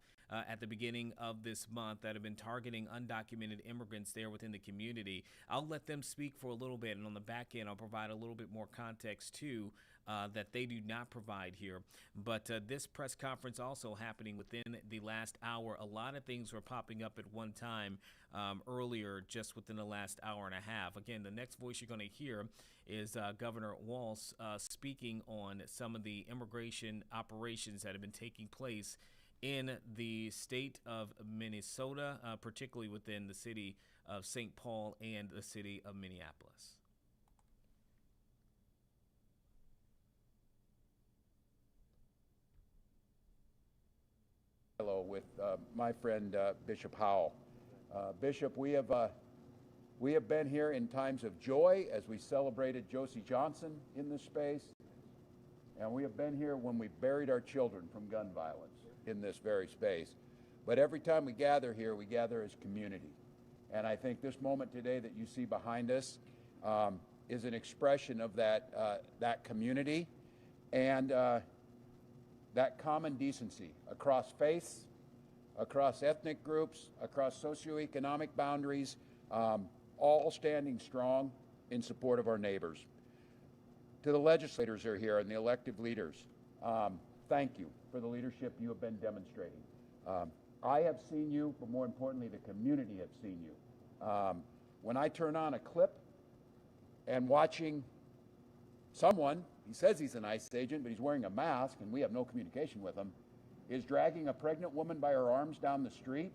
at the beginning of this month that have been targeting undocumented immigrants there within the community. I'll let them speak for a little bit, and on the back end, I'll provide a little bit more context too that they do not provide here. But this press conference also happening within the last hour. A lot of things were popping up at one time earlier, just within the last hour and a half. Again, the next voice you're going to hear is Governor Walz speaking on some of the immigration operations that have been taking place in the state of Minnesota, particularly within the city of St. Paul and the city of Minneapolis. Hello, with my friend Bishop Howell. Bishop, we have been here in times of joy as we celebrated Josie Johnson in this space, and we have been here when we buried our children from gun violence in this very space. But every time we gather here, we gather as community. And I think this moment today that you see behind us is an expression of that community and that common decency across faiths, across ethnic groups, across socioeconomic boundaries, all standing strong in support of our neighbors. To the legislators who are here and the elected leaders, thank you for the leadership you have been demonstrating. I have seen you, but more importantly, the community has seen you. When I turn on a clip and watching someone, he says he's an ICE agent, but he's wearing a mask and we have no communication with him, is dragging a pregnant woman by her arms down the street,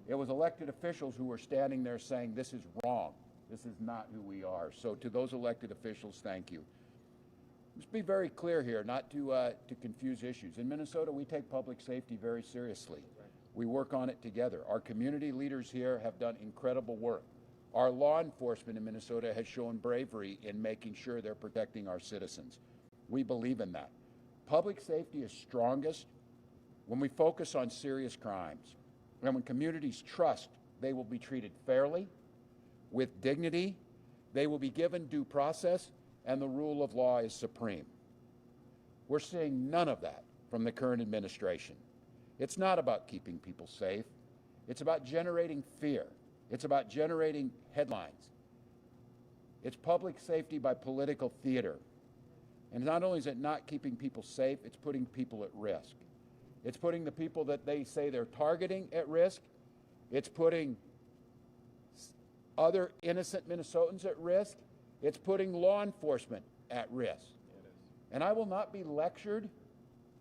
it was elected officials who were standing there saying, this is wrong. This is not who we are. So to those elected officials, thank you. Let's be very clear here, not to confuse issues. In Minnesota, we take public safety very seriously. We work on it together. Our community leaders here have done incredible work. Our law enforcement in Minnesota has shown bravery in making sure they're protecting our citizens. We believe in that. Public safety is strongest when we focus on serious crimes and when communities trust they will be treated fairly, with dignity, they will be given due process, and the rule of law is supreme. We're seeing none of that from the current administration. It's not about keeping people safe. It's about generating fear. It's about generating headlines. It's public safety by political theater. And not only is it not keeping people safe, it's putting people at risk. It's putting the people that they say they're targeting at risk. It's putting other innocent Minnesotans at risk. It's putting law enforcement at risk. And I will not be lectured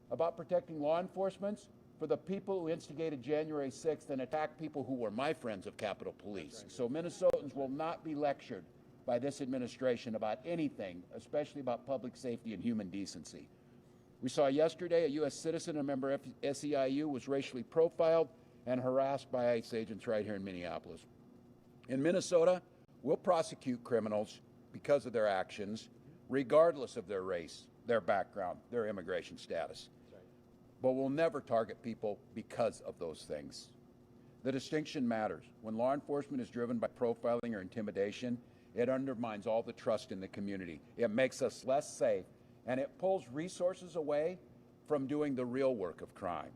about protecting law enforcement for the people who instigated January 6th and attacked people who were my friends of Capitol Police. So Minnesotans will not be lectured by this administration about anything, especially about public safety and human decency. We saw yesterday a U.S. citizen, a member of SEIU, was racially profiled and harassed by ICE agents right here in Minneapolis. In Minnesota, we'll prosecute criminals because of their actions, regardless of their race, their background, their immigration status. But we'll never target people because of those things. The distinction matters. When law enforcement is driven by profiling or intimidation, it undermines all the trust in the community. It makes us less safe, and it pulls resources away from doing the real work of crime.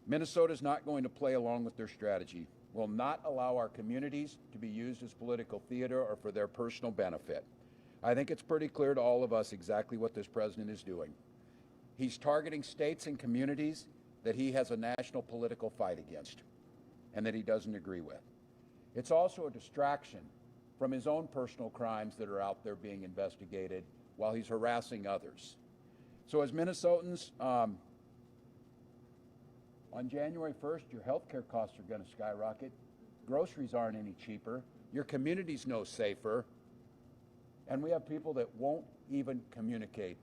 Minnesota is not going to play along with their strategy. Will not allow our communities to be used as political theater or for their personal benefit. I think it's pretty clear to all of us exactly what this president is doing. He's targeting states and communities that he has a national political fight against and that he doesn't agree with. It's also a distraction from his own personal crimes that are out there being investigated while he's harassing others. So as Minnesotans, on January 1st, your health care costs are going to skyrocket. Groceries aren't any cheaper. Your community's no safer. And we have people that won't even communicate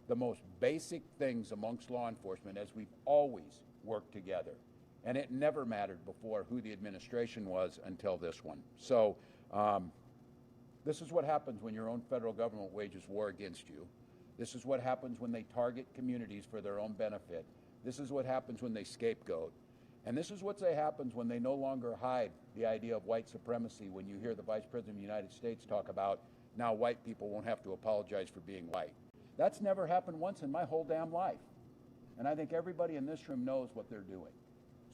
the most basic things amongst law enforcement, as we've always worked together. And it never mattered before who the administration was until this one. So this is what happens when your own federal government wages war against you. This is what happens when they target communities for their own benefit. This is what happens when they scapegoat. And this is what happens when they no longer hide the idea of white supremacy, when you hear the Vice President of the United States talk about now white people won't have to apologize for being white. That's never happened once in my whole damn life. And I think everybody in this room knows what they're doing.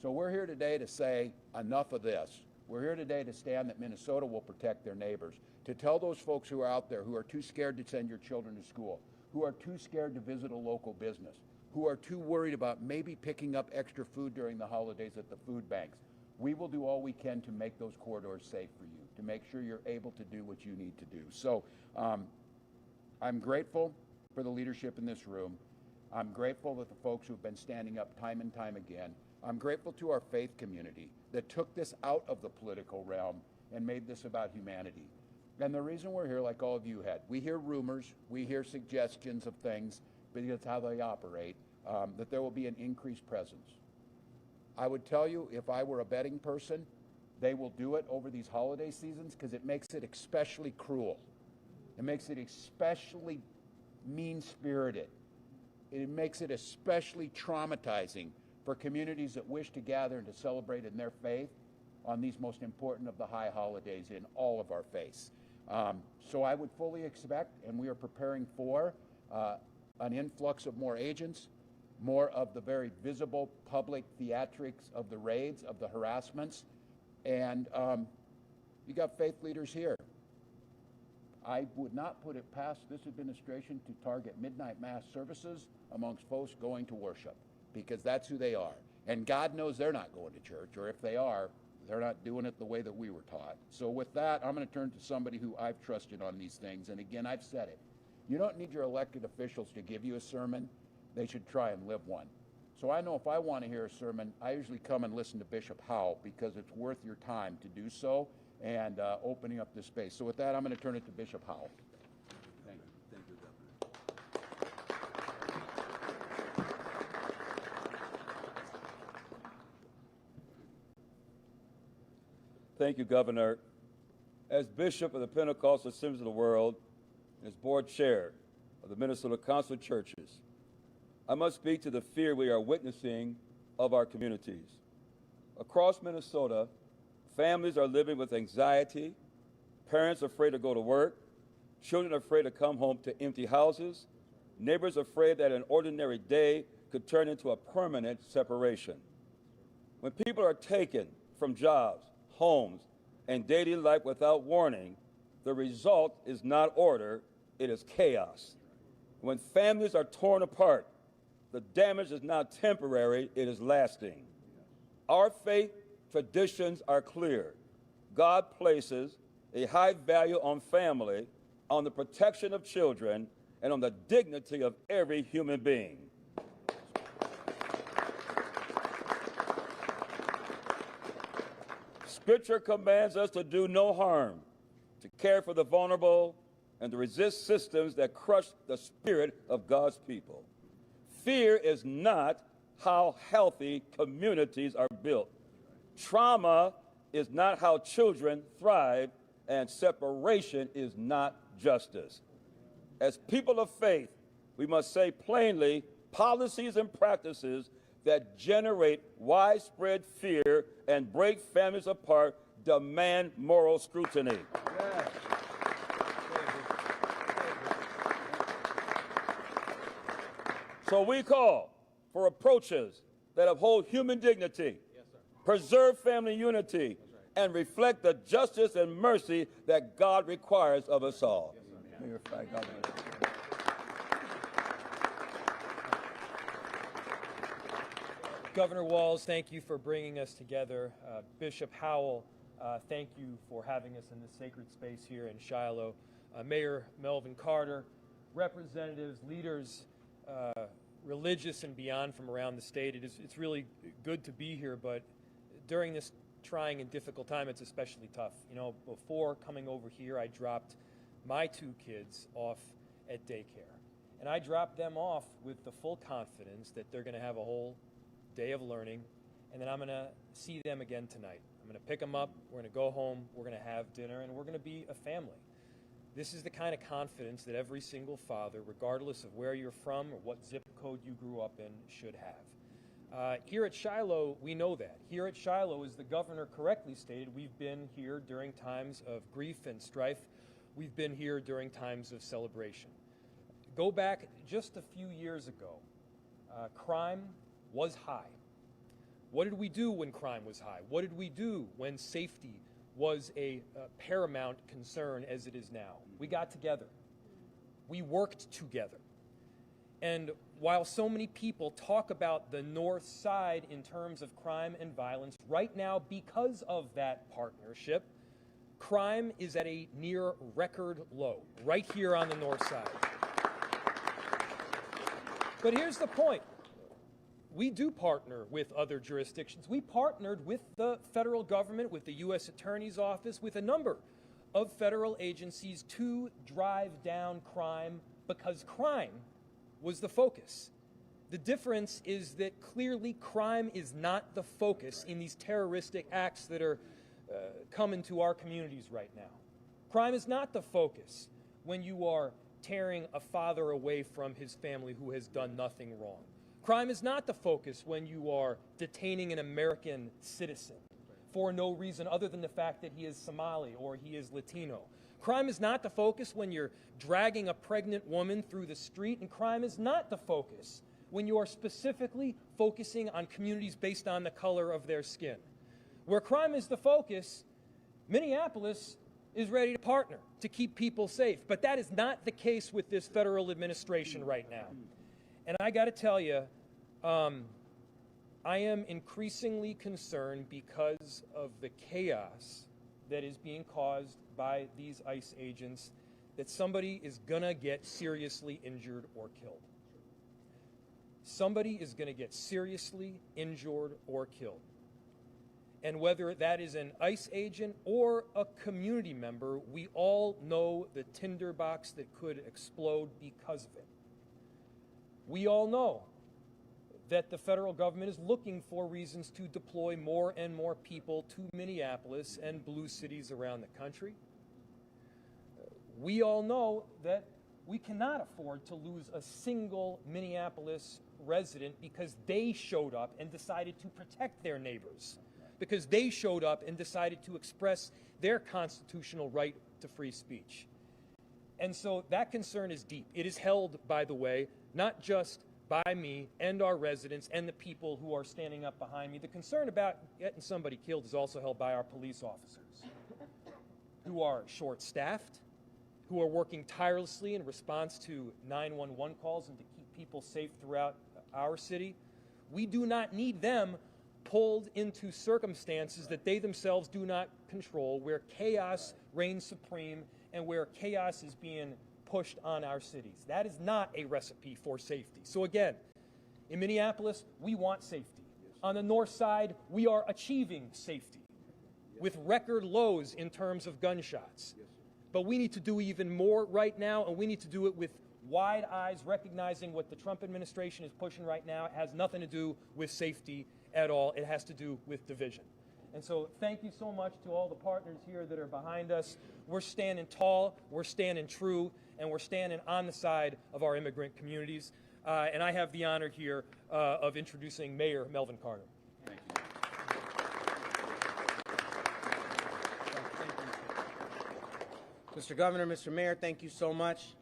So we're here today to say enough of this. We're here today to stand that Minnesota will protect their neighbors, to tell those folks who are out there who are too scared to send your children to school, who are too scared to visit a local business, who are too worried about maybe picking up extra food during the holidays at the food banks. We will do all we can to make those corridors safe for you, to make sure you're able to do what you need to do. So I'm grateful for the leadership in this room. I'm grateful that the folks who've been standing up time and time again. I'm grateful to our faith community that took this out of the political realm and made this about humanity. And the reason we're here, like all of you had, we hear rumors, we hear suggestions of things, because it's how they operate, that there will be an increased presence. I would tell you, if I were a betting person, they will do it over these holiday seasons because it makes it especially cruel. It makes it especially mean-spirited. It makes it especially traumatizing for communities that wish to gather and to celebrate in their faith on these most important of the high holidays in all of our faiths. So I would fully expect, and we are preparing for, an influx of more agents, more of the very visible public theatrics of the raids, of the harassments, and you got faith leaders here. I would not put it past this administration to target midnight mass services amongst folks going to worship, because that's who they are. And God knows they're not going to church, or if they are, they're not doing it the way that we were taught. So with that, I'm going to turn to somebody who I've trusted on these things. And again, I've said it. You don't need your elected officials to give you a sermon. They should try and live one. So I know if I want to hear a sermon, I usually come and listen to Bishop Howell, because it's worth your time to do so and opening up this space. So with that, I'm going to turn it to Bishop Howell. Thank you. Thank you, Governor. Thank you, Governor. As Bishop of the Pentecostal Assemblies of the World and as Board Chair of the Minnesota Council of Churches, I must speak to the fear we are witnessing of our communities. Across Minnesota, families are living with anxiety, parents afraid to go to work, children afraid to come home to empty houses, neighbors afraid that an ordinary day could turn into a permanent separation. When people are taken from jobs, homes, and daily life without warning, the result is not order, it is chaos. When families are torn apart, the damage is not temporary, it is lasting. Our faith traditions are clear. God places a high value on family, on the protection of children, and on the dignity of every human being. Scripture commands us to do no harm, to care for the vulnerable, and to resist systems that crush the spirit of God's people. Fear is not how healthy communities are built. Trauma is not how children thrive, and separation is not justice. As people of faith, we must say plainly policies and practices that generate widespread fear and break families apart demand moral scrutiny. So we call for approaches that uphold human dignity, preserve family unity, and reflect the justice and mercy that God requires of us all. Matter of fact, God bless you. Governor Walz, thank you for bringing us together. Bishop Howell, thank you for having us in this sacred space here in Shiloh. Mayor Melvin Carter, representatives, leaders, religious and beyond from around the state. It's really good to be here, but during this trying and difficult time, it's especially tough. You know, before coming over here, I dropped my 2 kids off at daycare. And I dropped them off with the full confidence that they're going to have a whole day of learning, and then I'm going to see them again tonight. I'm going to pick them up, we're going to go home, we're going to have dinner, and we're going to be a family. This is the kind of confidence that every single father, regardless of where you're from or what zip code you grew up in, should have. Here at Shiloh, we know that. Here at Shiloh, as the governor correctly stated, we've been here during times of grief and strife. We've been here during times of celebration. Go back just a few years ago, crime was high. What did we do when crime was high? What did we do when safety was a paramount concern as it is now? We got together. We worked together. And while so many people talk about the North Side in terms of crime and violence, right now, because of that partnership, crime is at a near record low, right here on the North Side. But here's the point. We do partner with other jurisdictions. We partnered with the federal government, with the U.S. Attorney's Office, with a number of federal agencies to drive down crime because crime was the focus. The difference is that clearly crime is not the focus in these terroristic acts that are coming to our communities right now. Crime is not the focus when you are tearing a father away from his family who has done nothing wrong. Crime is not the focus when you are detaining an American citizen for no reason other than the fact that he is Somali or he is Latino. Crime is not the focus when you're dragging a pregnant woman through the street, and crime is not the focus when you are specifically focusing on communities based on the color of their skin. Where crime is the focus, Minneapolis is ready to partner to keep people safe, but that is not the case with this federal administration right now. And I got to tell you, I am increasingly concerned because of the chaos that is being caused by these ICE agents, that somebody is going to get seriously injured or killed. Somebody is going to get seriously injured or killed. And whether that is an ICE agent or a community member, we all know the tinderbox that could explode because of it. We all know that the federal government is looking for reasons to deploy more and more people to Minneapolis and blue cities around the country. We all know that we cannot afford to lose a single Minneapolis resident because they showed up and decided to protect their neighbors, because they showed up and decided to express their constitutional right to free speech. And so that concern is deep. It is held, by the way, not just by me and our residents and the people who are standing up behind me. The concern about getting somebody killed is also held by our police officers, who are short-staffed, who are working tirelessly in response to 911 calls and to keep people safe throughout our city. We do not need them pulled into circumstances that they themselves do not control, where chaos reigns supreme and where chaos is being pushed on our cities. That is not a recipe for safety. So again, in Minneapolis, we want safety. On the north side, we are achieving safety. with record lows in terms of gunshots. But we need to do even more right now, and we need to do it with wide eyes, recognizing what the Trump administration is pushing right now. It has nothing to do with safety at all. It has to do with division. And so thank you so much to all the partners here that are behind us. We're standing tall, we're standing true, and we're standing on the side of our immigrant communities. And I have the honor here of introducing Mayor Melvin Carter. Thank you. Mr. Governor, Mr. Mayor, thank you so much.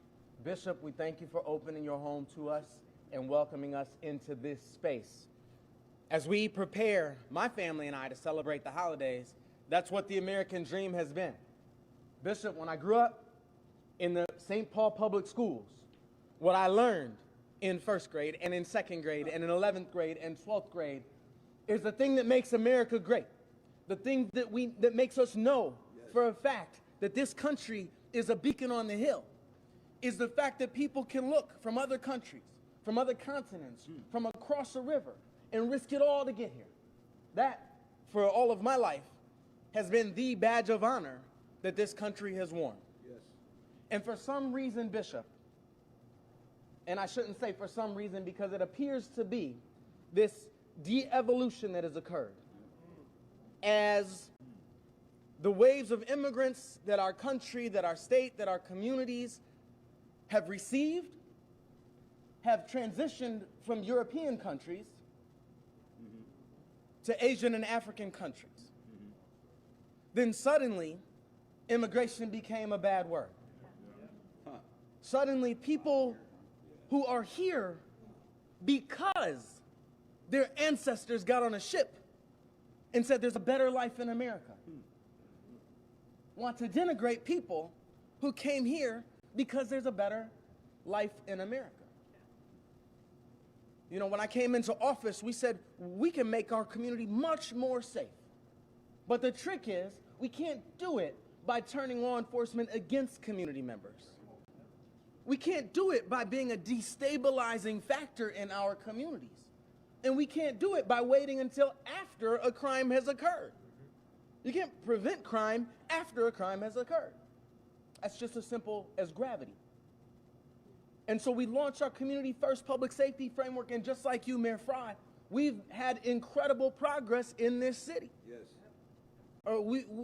Bishop, we thank you for opening your home to us and welcoming us into this space. As we prepare, my family and I, to celebrate the holidays, that's what the American dream has been. Bishop, when I grew up in the St. Paul Public Schools, what I learned in first grade and in second grade and in 11th grade and 12th grade is the thing that makes America great. The thing that makes us know for a fact that this country is a beacon on the hill is the fact that people can look from other countries, from other continents, from across a river, and risk it all to get here. That, for all of my life, has been the badge of honor that this country has worn. Yes. And for some reason, Bishop, and I shouldn't say for some reason because it appears to be this de-evolution that has occurred, as the waves of immigrants that our country, that our state, that our communities have received, have transitioned from European countries to Asian and African countries. Then suddenly, immigration became a bad word. Suddenly, people who are here because their ancestors got on a ship and said there's a better life in America, want to denigrate people who came here because there's a better life in America. You know, when I came into office, we said we can make our community much more safe. But the trick is, we can't do it by turning law enforcement against community members. We can't do it by being a destabilizing factor in our communities. And we can't do it by waiting until after a crime has occurred. You can't prevent crime after a crime has occurred. That's just as simple as gravity. And so we launched our Community First Public Safety Framework, and just like you, Mayor Fry, we've had incredible progress in this city. Yes.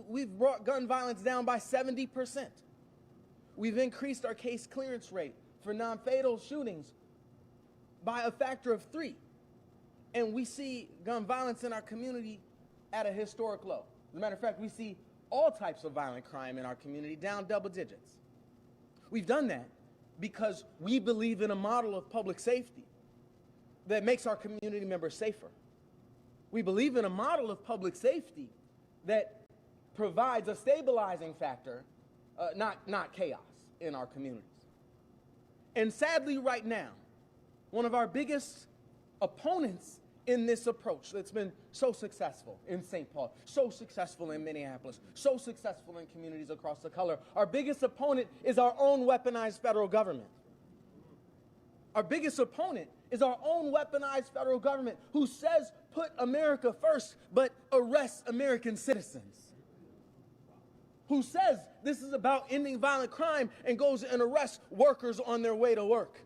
We've brought gun violence down by 70%. We've increased our case clearance rate for non-fatal shootings by a factor of 3. And we see gun violence in our community at a historic low. As a matter of fact, we see all types of violent crime in our community down double digits. We've done that because we believe in a model of public safety that makes our community members safer. We believe in a model of public safety that provides a stabilizing factor, not chaos in our communities. And sadly, right now, one of our biggest opponents in this approach that's been so successful in St. Paul, so successful in Minneapolis, so successful in communities across the color, our biggest opponent is our own weaponized federal government. Our biggest opponent is our own weaponized federal government who says put America first but arrests American citizens. Who says this is about ending violent crime and goes and arrests workers on their way to work.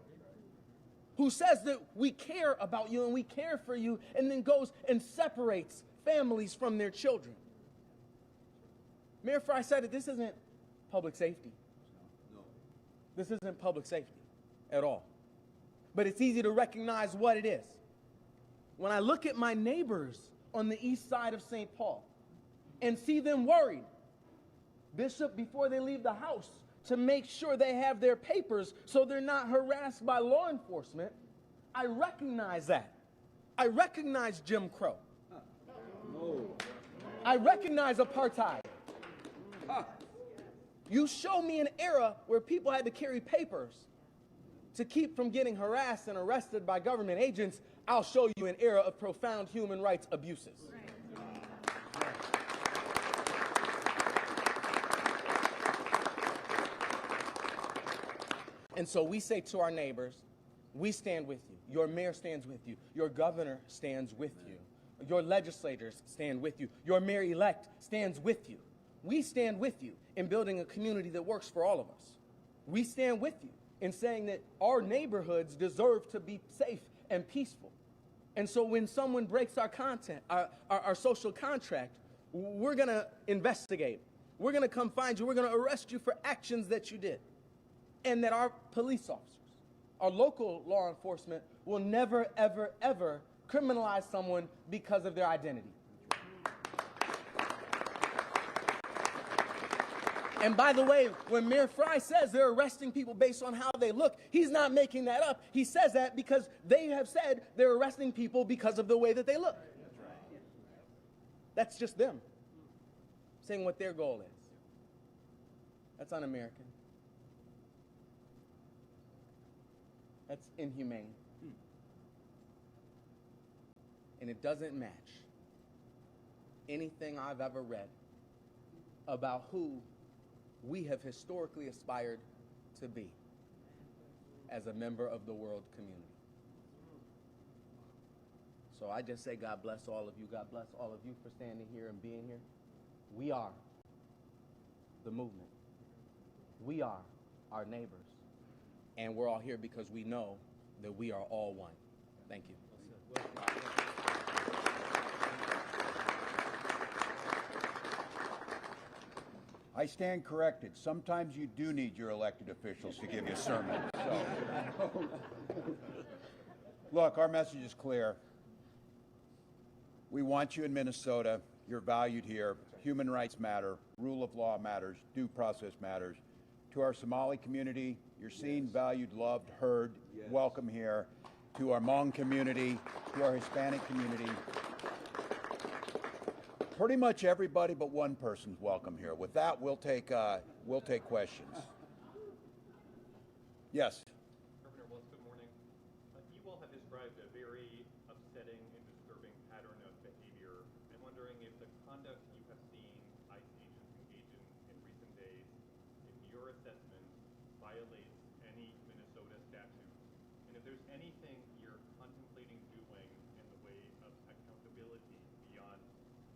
Who says that we care about you and we care for you and then goes and separates families from their children. Mayor Fry said it, this isn't public safety. No. This isn't public safety at all. But it's easy to recognize what it is. When I look at my neighbors on the east side of St. Paul and see them worried, Bishop, before they leave the house, to make sure they have their papers so they're not harassed by law enforcement, I recognize that. I recognize Jim Crow. No. I recognize apartheid. You show me an era where people had to carry papers to keep from getting harassed and arrested by government agents, I'll show you an era of profound human rights abuses. And so we say to our neighbors, we stand with you. Your mayor stands with you. Your governor stands with you. Your legislators stand with you. Your mayor-elect stands with you. We stand with you in building a community that works for all of us. We stand with you in saying that our neighborhoods deserve to be safe and peaceful. And so when someone breaks our our social contract, we're going to investigate. We're going to come find you. We're going to arrest you for actions that you did. And that our police officers, our local law enforcement, will never, ever, ever criminalize someone because of their identity. And by the way, when Mayor Fry says they're arresting people based on how they look, he's not making that up. He says that because they have said they're arresting people because of the way that they look. That's just them saying what their goal is. That's un-American. That's inhumane. And it doesn't match anything I've ever read about who we have historically aspired to be as a member of the world community. So I just say God bless all of you. God bless all of you for standing here and being here. We are the movement. We are our neighbors. And we're all here because we know that we are all one. Thank you. I stand corrected. Sometimes you do need your elected officials to give you a sermon. So. Look, our message is clear. We want you in Minnesota. You're valued here. Human rights matter. Rule of law matters. Due process matters. To our Somali community, you're seen, valued, loved, heard. Welcome here. To our Hmong community, to our Hispanic community. Pretty much everybody but one person's welcome here. With that, we'll take questions. Yes. Governor Walz, good morning. You all have described a very upsetting and disturbing pattern of behavior. I'm wondering if the conduct you have seen ICE agents engage in recent days, in your assessment, violates any Minnesota statute, and if there's anything you're contemplating doing in the way of accountability beyond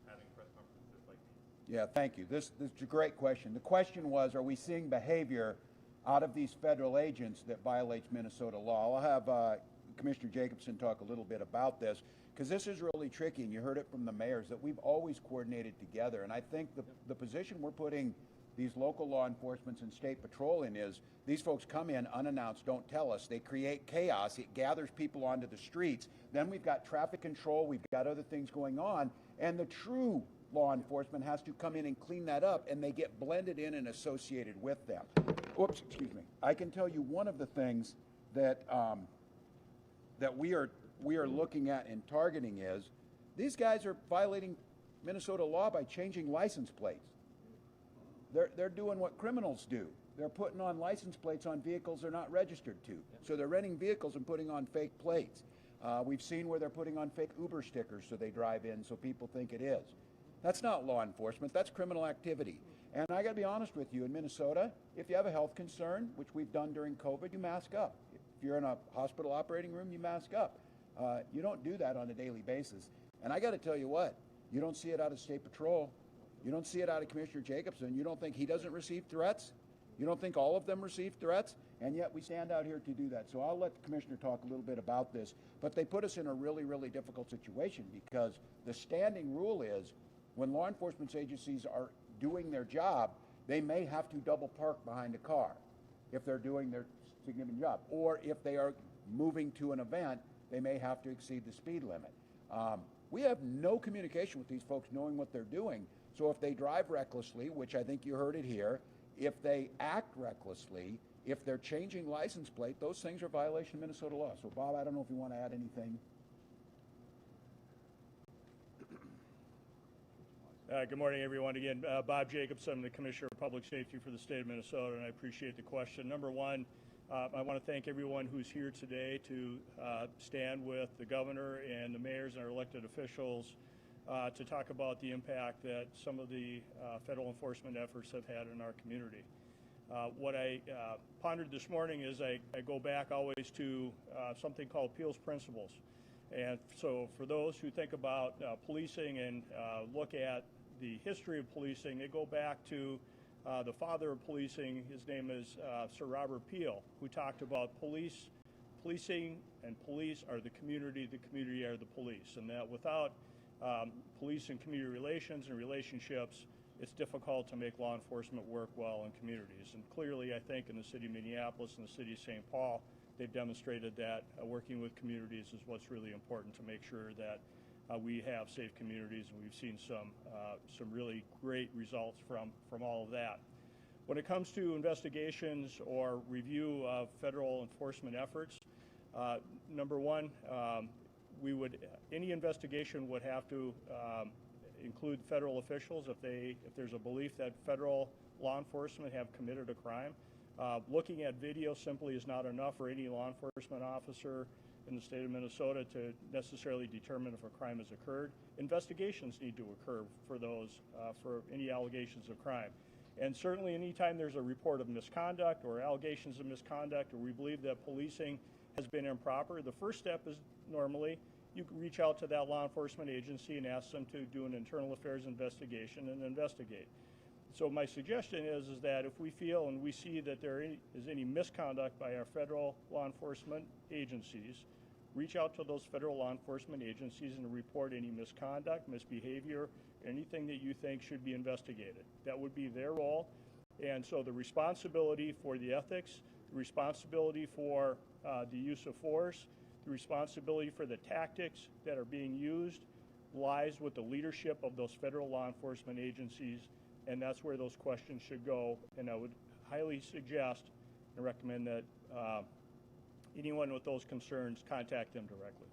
having press conferences like these. Yeah, thank you. This is a great question. The question was, are we seeing behavior out of these federal agents that violates Minnesota law? I'll have Commissioner Jacobson talk a little bit about this, because this is really tricky, and you heard it from the mayors, that we've always coordinated together. And I think the position we're putting these local law enforcement and state patrol in is these folks come in unannounced, don't tell us. They create chaos. It gathers people onto the streets. Then we've got traffic control. We've got other things going on. And the true law enforcement has to come in and clean that up, and they get blended in and associated with them. Oops, excuse me. I can tell you one of the things that that we are looking at and targeting is these guys are violating Minnesota law by changing license plates. They're doing what criminals do. They're putting on license plates on vehicles they're not registered to. So they're renting vehicles and putting on fake plates. We've seen where they're putting on fake Uber stickers so they drive in so people think it is. That's not law enforcement. That's criminal activity. And I got to be honest with you, in Minnesota, if you have a health concern, which we've done during COVID, you mask up. If you're in a hospital operating room, you mask up. You don't do that on a daily basis. And I got to tell you what, you don't see it out of State Patrol. You don't see it out of Commissioner Jacobson. You don't think he doesn't receive threats? You don't think all of them receive threats? And yet we stand out here to do that. So I'll let the Commissioner talk a little bit about this. But they put us in a really, really difficult situation because the standing rule is when law enforcement agencies are doing their job, they may have to double park behind a car if they're doing their significant job. Or if they are moving to an event, they may have to exceed the speed limit. We have no communication with these folks knowing what they're doing. So if they drive recklessly, which I think you heard it here, if they act recklessly, if they're changing license plate, those things are violation of Minnesota law. So Bob, I don't know if you want to add anything. Good morning, everyone. Again, Bob Jacobson, I'm the Commissioner of Public Safety for the state of Minnesota, and I appreciate the question. Number one, I want to thank everyone who's here today to stand with the governor and the mayors and our elected officials to talk about the impact that some of the federal enforcement efforts have had in our community. What I pondered this morning is I go back always to something called appeals principles. And so for those who think about policing and look at the history of policing, they go back to the father of policing. His name is Sir Robert Peel, who talked about policing and police are the community are the police, and that without police and community relations and relationships, it's difficult to make law enforcement work well in communities. And clearly, I think in the city of Minneapolis and the city of St. Paul, they've demonstrated that working with communities is what's really important to make sure that we have safe communities, and we've seen some really great results from all of that. When it comes to investigations or review of federal enforcement efforts, number one, any investigation would have to include federal officials if there's a belief that federal law enforcement have committed a crime. Looking at video simply is not enough for any law enforcement officer in the state of Minnesota to necessarily determine if a crime has occurred. Investigations need to occur for for any allegations of crime. And certainly anytime there's a report of misconduct or allegations of misconduct, or we believe that policing has been improper, the first step is normally you can reach out to that law enforcement agency and ask them to do an internal affairs investigation and investigate. So my suggestion is that if we feel and we see that there is any misconduct by our federal law enforcement agencies, reach out to those federal law enforcement agencies and report any misconduct, misbehavior, anything that you think should be investigated. That would be their role. And so the responsibility for the ethics, the responsibility for the use of force, the responsibility for the tactics that are being used lies with the leadership of those federal law enforcement agencies, and that's where those questions should go. And I would highly suggest and recommend that anyone with those concerns contact them directly.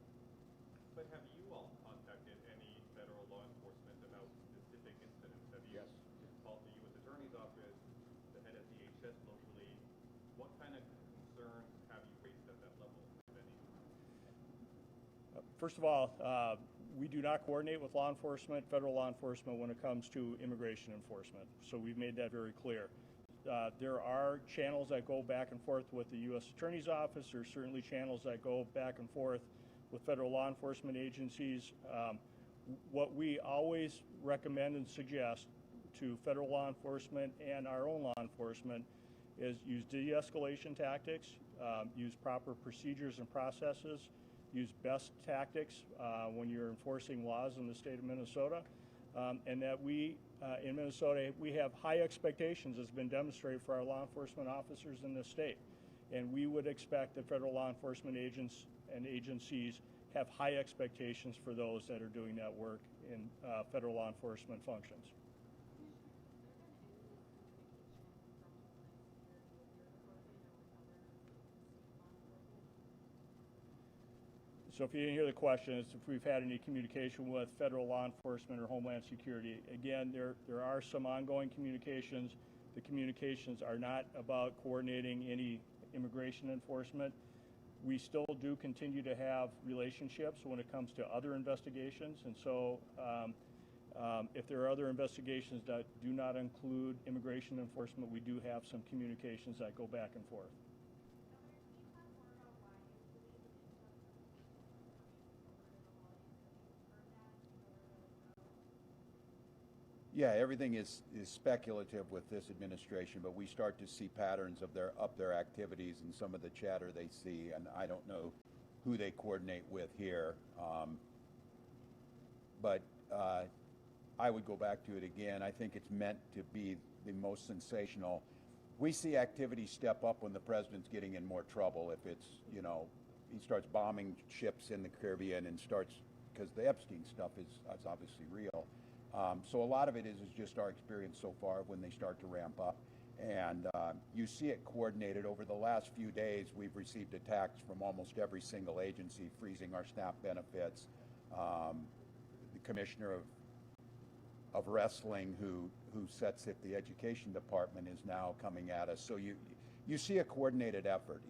But have you all contacted any federal law enforcement about specific incidents? Have you called the U.S. Attorney's Office, the head of DHS locally? What kind of concerns have you raised at that level, if any? First of all, we do not coordinate with law enforcement, federal law enforcement, when it comes to immigration enforcement. So we've made that very clear. There are channels that go back and forth with the U.S. Attorney's Office. There's certainly channels that go back and forth with federal law enforcement agencies. What we always recommend and suggest to federal law enforcement and our own law enforcement is use de-escalation tactics, use proper procedures and processes, use best tactics when you're enforcing laws in the state of Minnesota, and that we, in Minnesota, we have high expectations, as has been demonstrated for our law enforcement officers in this state. And we would expect that federal law enforcement agents and agencies have high expectations for those that are doing that work in federal law enforcement functions. So if you didn't hear the question, it's if we've had any communication with federal law enforcement or Homeland Security. Again, there are some ongoing communications. The communications are not about coordinating any immigration enforcement. We still do continue to have relationships when it comes to other investigations. And so if there are other investigations that do not include immigration enforcement, we do have some communications that go back and forth. Yeah, everything is speculative with this administration, but we start to see patterns of their activities and some of the chatter they see, and I don't know who they coordinate with here. But I would go back to it again. I think it's meant to be the most sensational. We see activity step up when the president's getting in more trouble. If it's, he starts bombing ships in the Caribbean and starts, because the Epstein stuff is obviously real. So a lot of it is just our experience so far when they start to ramp up. And you see it coordinated. Over the last few days, we've received attacks from almost every single agency, freezing our SNAP benefits. The commissioner of wrestling who sets it, the education department, is now coming at us. So you see a coordinated effort.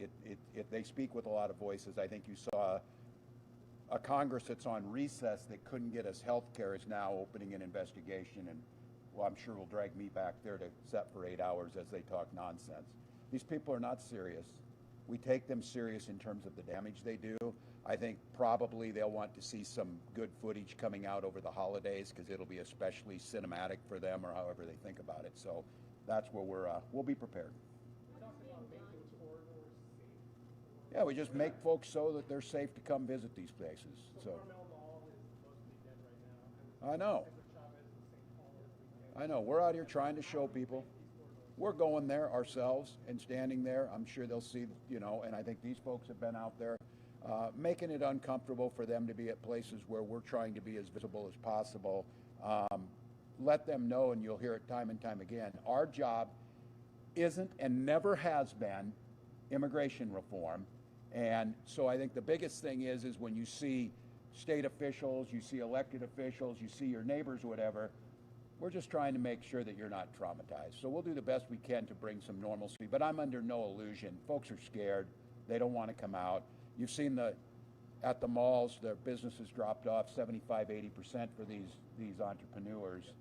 They speak with a lot of voices. I think you saw a Congress that's on recess that couldn't get us health care is now opening an investigation, and well, I'm sure will drag me back there to sit for 8 hours as they talk nonsense. These people are not serious. We take them serious in terms of the damage they do. I think probably they'll want to see some good footage coming out over the holidays because it'll be especially cinematic for them, or however they think about it. So that's where we'll be prepared. Yeah, we just make folks so that they're safe to come visit these places. So I know. We're out here trying to show people. We're going there ourselves and standing there. I'm sure they'll see, and I think these folks have been out there making it uncomfortable for them to be at places where we're trying to be as visible as possible. Let them know, and you'll hear it time and time again, our job isn't and never has been immigration reform. And so I think the biggest thing is when you see state officials, you see elected officials, you see your neighbors, whatever, we're just trying to make sure that you're not traumatized. So we'll do the best we can to bring some normalcy, but I'm under no illusion. Folks are scared. They don't want to come out. You've seen at the malls, their businesses dropped off 75, 80% for these entrepreneurs.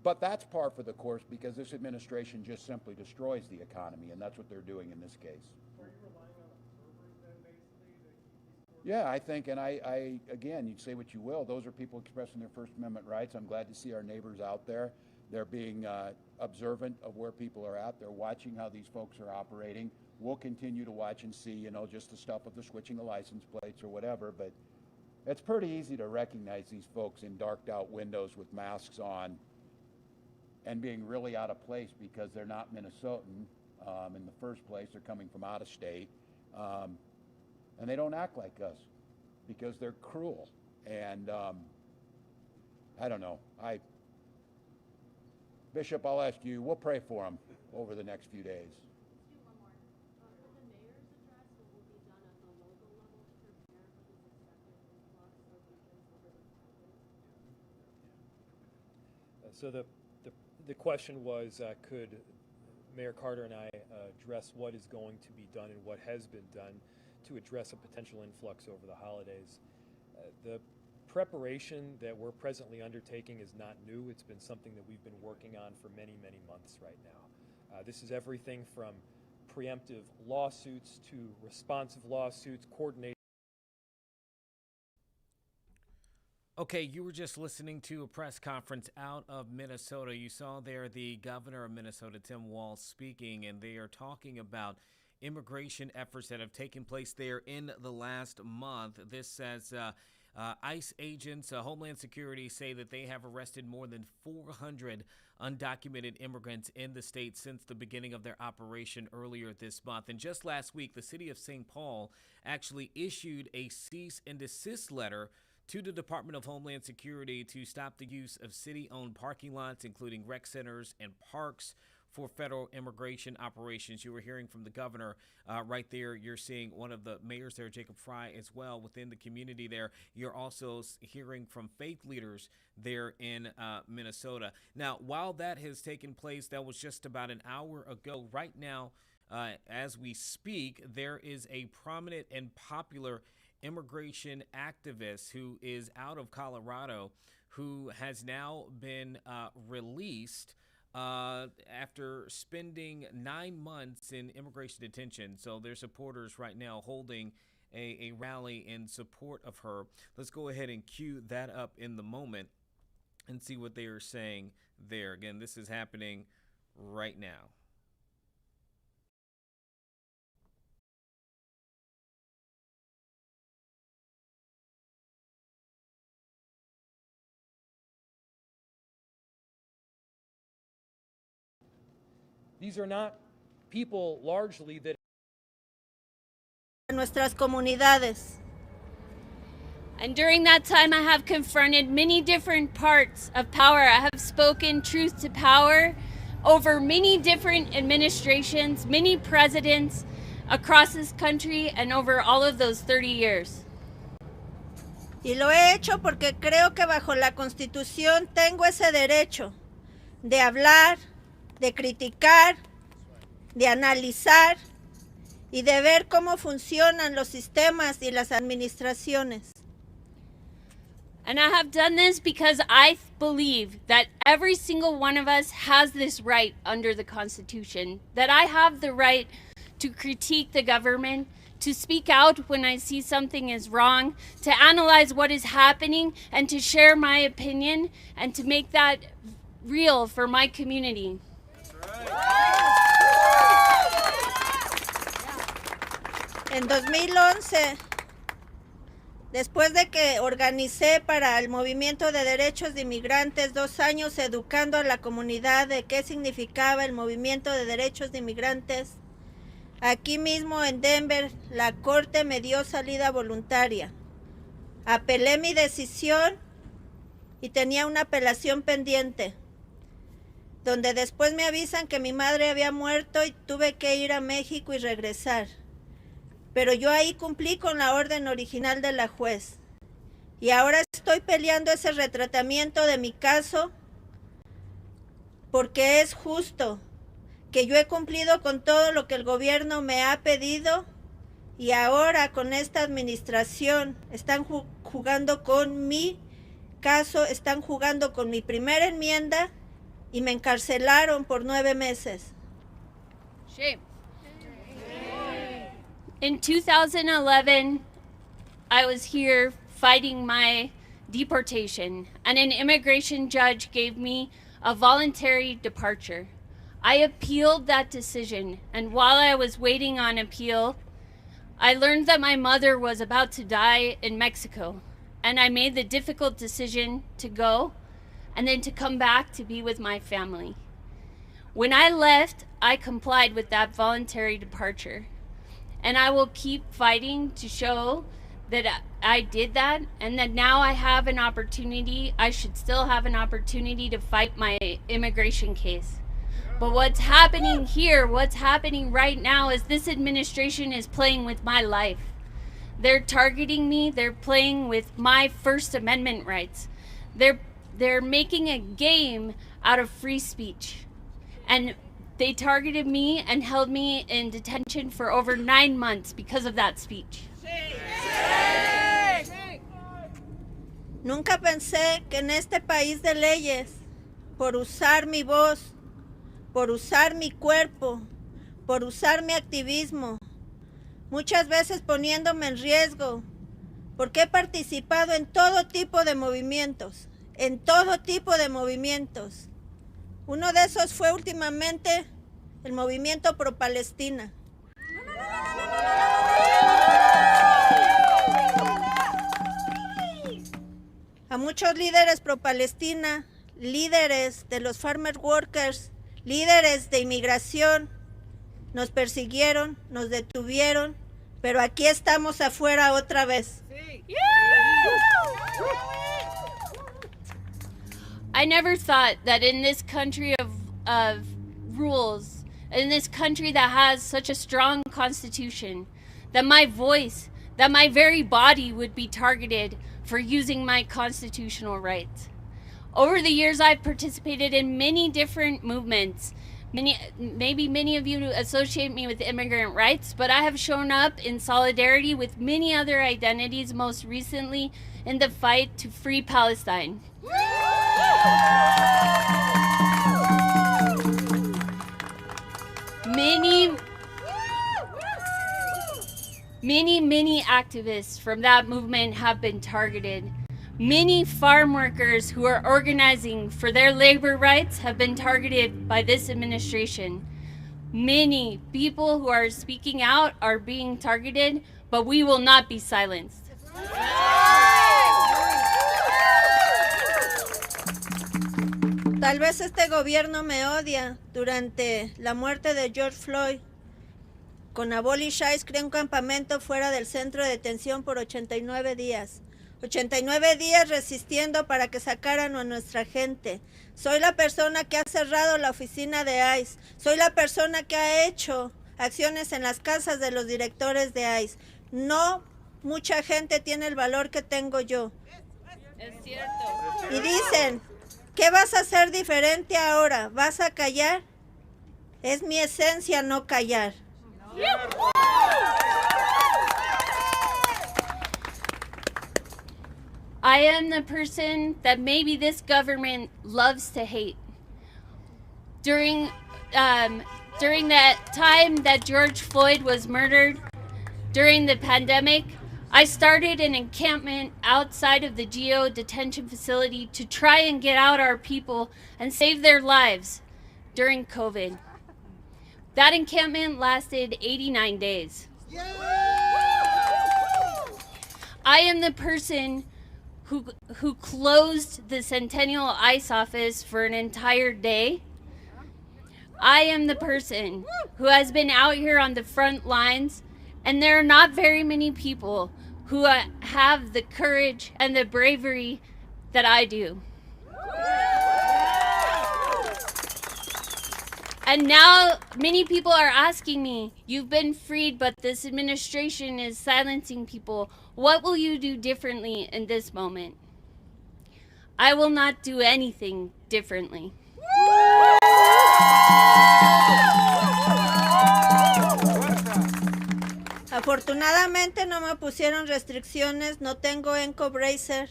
But that's par for the course because this administration just simply destroys the economy, and that's what they're doing in this case. Are you relying on observers then, basically, to keep these Yeah, I think, and I again, you say what you will, those are people expressing their First Amendment rights. I'm glad to see our neighbors out there. They're being observant of where people are at. They're watching how these folks are operating. We'll continue to watch and see, just the stuff of the switching the license plates or whatever, but it's pretty easy to recognize these folks in darked out windows with masks on and being really out of place because they're not Minnesotan in the first place. They're coming from out of state. And they don't act like us because they're cruel. And I don't know. Bishop, I'll ask you, we'll pray for them over the next few days. So the question was, could Mayor Carter and I address what is going to be done and what has been done to address a potential influx over the holidays? The preparation that we're presently undertaking is not new. It's been something that we've been working on for many, many months right now. This is everything from preemptive lawsuits to responsive lawsuits, coordination. Okay, you were just listening to a press conference out of Minnesota. You saw there the governor of Minnesota, Tim Walz, speaking, and they are talking about immigration efforts that have taken place there in the last month. This says ICE agents, Homeland Security, say that they have arrested more than 400 undocumented immigrants in the state since the beginning of their operation earlier this month. And just last week, the city of St. Paul actually issued a cease and desist letter to the Department of Homeland Security to stop the use of city-owned parking lots, including rec centers and parks, for federal immigration operations. You were hearing from the governor right there. You're seeing one of the mayors there, Jacob Fry, as well within the community there. You're also hearing from faith leaders there in Minnesota. Now, while that has taken place, that was just about an hour ago. Right now, as we speak, there is a prominent and popular immigration activist who is out of Colorado, who has now been released after spending 9 months in immigration detention. So their supporters right now holding a rally in support of her. Let's go ahead and cue that up in the moment and see what they are saying there. Again, this is happening right now. These are not people largely that nuestras comunidades. And during that time, I have confronted many different parts of power. I have spoken truth to power over many different administrations, many presidents across this country, and over all of those 30 years. Y lo he hecho porque creo que bajo la Constitución tengo ese derecho de hablar, de criticar, de analizar y de ver cómo funcionan los sistemas y las administraciones. And I have done this because I believe that every single one of us has this right under the Constitution, that I have the right to critique the government, to speak out when I see something is wrong, to analyze what is happening, and to share my opinion, and to make that real for my community. En 2011, después de que organicé para el movimiento de derechos de inmigrantes 2 años educando a la comunidad de qué significaba el movimiento de derechos de inmigrantes, aquí mismo en Denver la corte me dio salida voluntaria. Apelé mi decisión y tenía una apelación pendiente, donde después me avisan que mi madre había muerto y tuve que ir a México y regresar. Pero yo ahí cumplí con la orden original de la juez. Y ahora estoy peleando ese retratamiento de mi caso porque es justo, que yo he cumplido con todo lo que el gobierno me ha pedido y ahora con esta administración están jugando con mi caso, están jugando con mi primera enmienda y me encarcelaron por 9 meses. Shame. In 2011, I was here fighting my deportation, and an immigration judge gave me a voluntary departure. I appealed that decision, and while I was waiting on appeal, I learned that my mother was about to die in Mexico, and I made the difficult decision to go and then to come back to be with my family. When I left, I complied with that voluntary departure. And I will keep fighting to show that I did that and that now I have an opportunity, I should still have an opportunity to fight my immigration case. But what's happening here, what's happening right now is this administration is playing with my life. They're targeting me, they're playing with my First Amendment rights. They're making a game out of free speech. And they targeted me and held me in detention for over 9 months because of that speech. Nunca pensé que en este país de leyes, por usar mi voz, por usar mi cuerpo, por usar mi activismo, muchas veces poniéndome en riesgo, porque he participado en todo tipo de movimientos, Uno de esos fue últimamente el movimiento pro-Palestina. A muchos líderes pro-Palestina, líderes de los farmer workers, líderes de inmigración, nos persiguieron, nos detuvieron, pero aquí estamos afuera otra vez. I never thought that in this country of rules, in this country that has such a strong constitution, that my voice, that my very body would be targeted for using my constitutional rights. Over the years, I've participated in many different movements. Maybe many of you associate me with immigrant rights, but I have shown up in solidarity with many other identities, most recently in the fight to free Palestine. Many activists from that movement have been targeted. Many farm workers who are organizing for their labor rights have been targeted by this administration. Many people who are speaking out are being targeted, but we will not be silenced. Tal vez este gobierno me odia. Durante la muerte de George Floyd, con Abolish ICE creé un campamento fuera del centro de detención por 89 días. 89 días resistiendo para que sacaran a nuestra gente. Soy la persona que ha cerrado la oficina de ICE. Soy la persona que ha hecho acciones en las casas de los directores de ICE. No mucha gente tiene el valor que tengo yo. Es cierto. Y dicen, ¿qué vas a hacer diferente ahora? ¿Vas a callar? Es mi esencia no callar. I am the person that maybe this government loves to hate. During during that time that George Floyd was murdered during the pandemic, I started an encampment outside of the GEO detention facility to try and get out our people and save their lives during COVID. That encampment lasted 89 days. I am the person who closed the Centennial ICE office for an entire day. I am the person who has been out here on the front lines, and there are not very many people who have the courage and the bravery that I do. And now many people are asking me, you've been freed, but this administration is silencing people. What will you do differently in this moment? I will not do anything differently. Afortunadamente no me pusieron restricciones, no tengo Enco Bracer.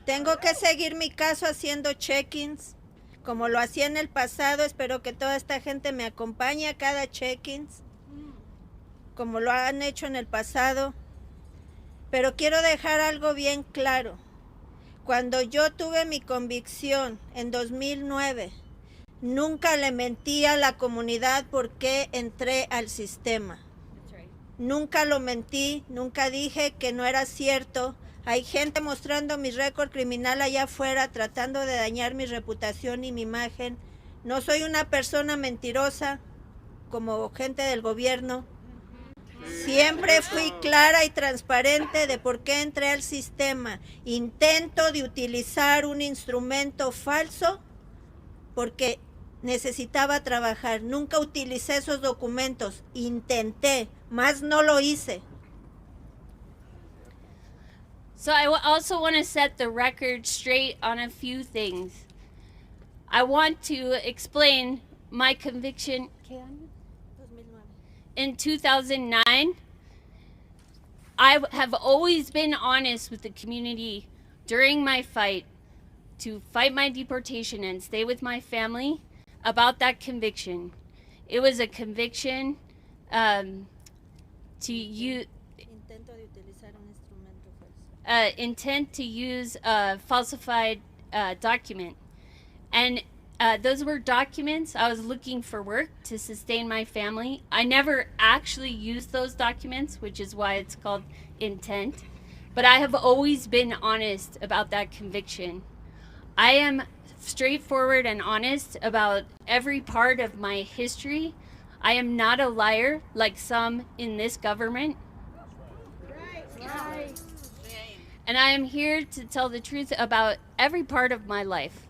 Tengo que seguir mi caso haciendo check-ins, como lo hacía en el pasado. Espero que toda esta gente me acompañe a cada check-ins, como lo han hecho en el pasado. Pero quiero dejar algo bien claro. Cuando yo tuve mi convicción en 2009, nunca le mentí a la comunidad por qué entré al sistema. Nunca lo mentí, nunca dije que no era cierto. Hay gente mostrando mi récord criminal allá afuera, tratando de dañar mi reputación y mi imagen. No soy una persona mentirosa como gente del gobierno. Siempre fui clara y transparente de por qué entré al sistema. Intento de utilizar un instrumento falso porque necesitaba trabajar. Nunca utilicé esos documentos. Intenté, más no lo hice. So I also want to set the record straight on a few things. I want to explain my conviction. In 2009, I have always been honest with the community during my fight to fight my deportation and stay with my family about that conviction. It was a conviction to use intent to use a falsified document, and those were documents. I was looking for work to sustain my family. I never actually used those documents, which is why it's called intent, but I have always been honest about that conviction. I am straightforward and honest about every part of my history. I am not a liar like some in this government. And I am here to tell the truth about every part of my life.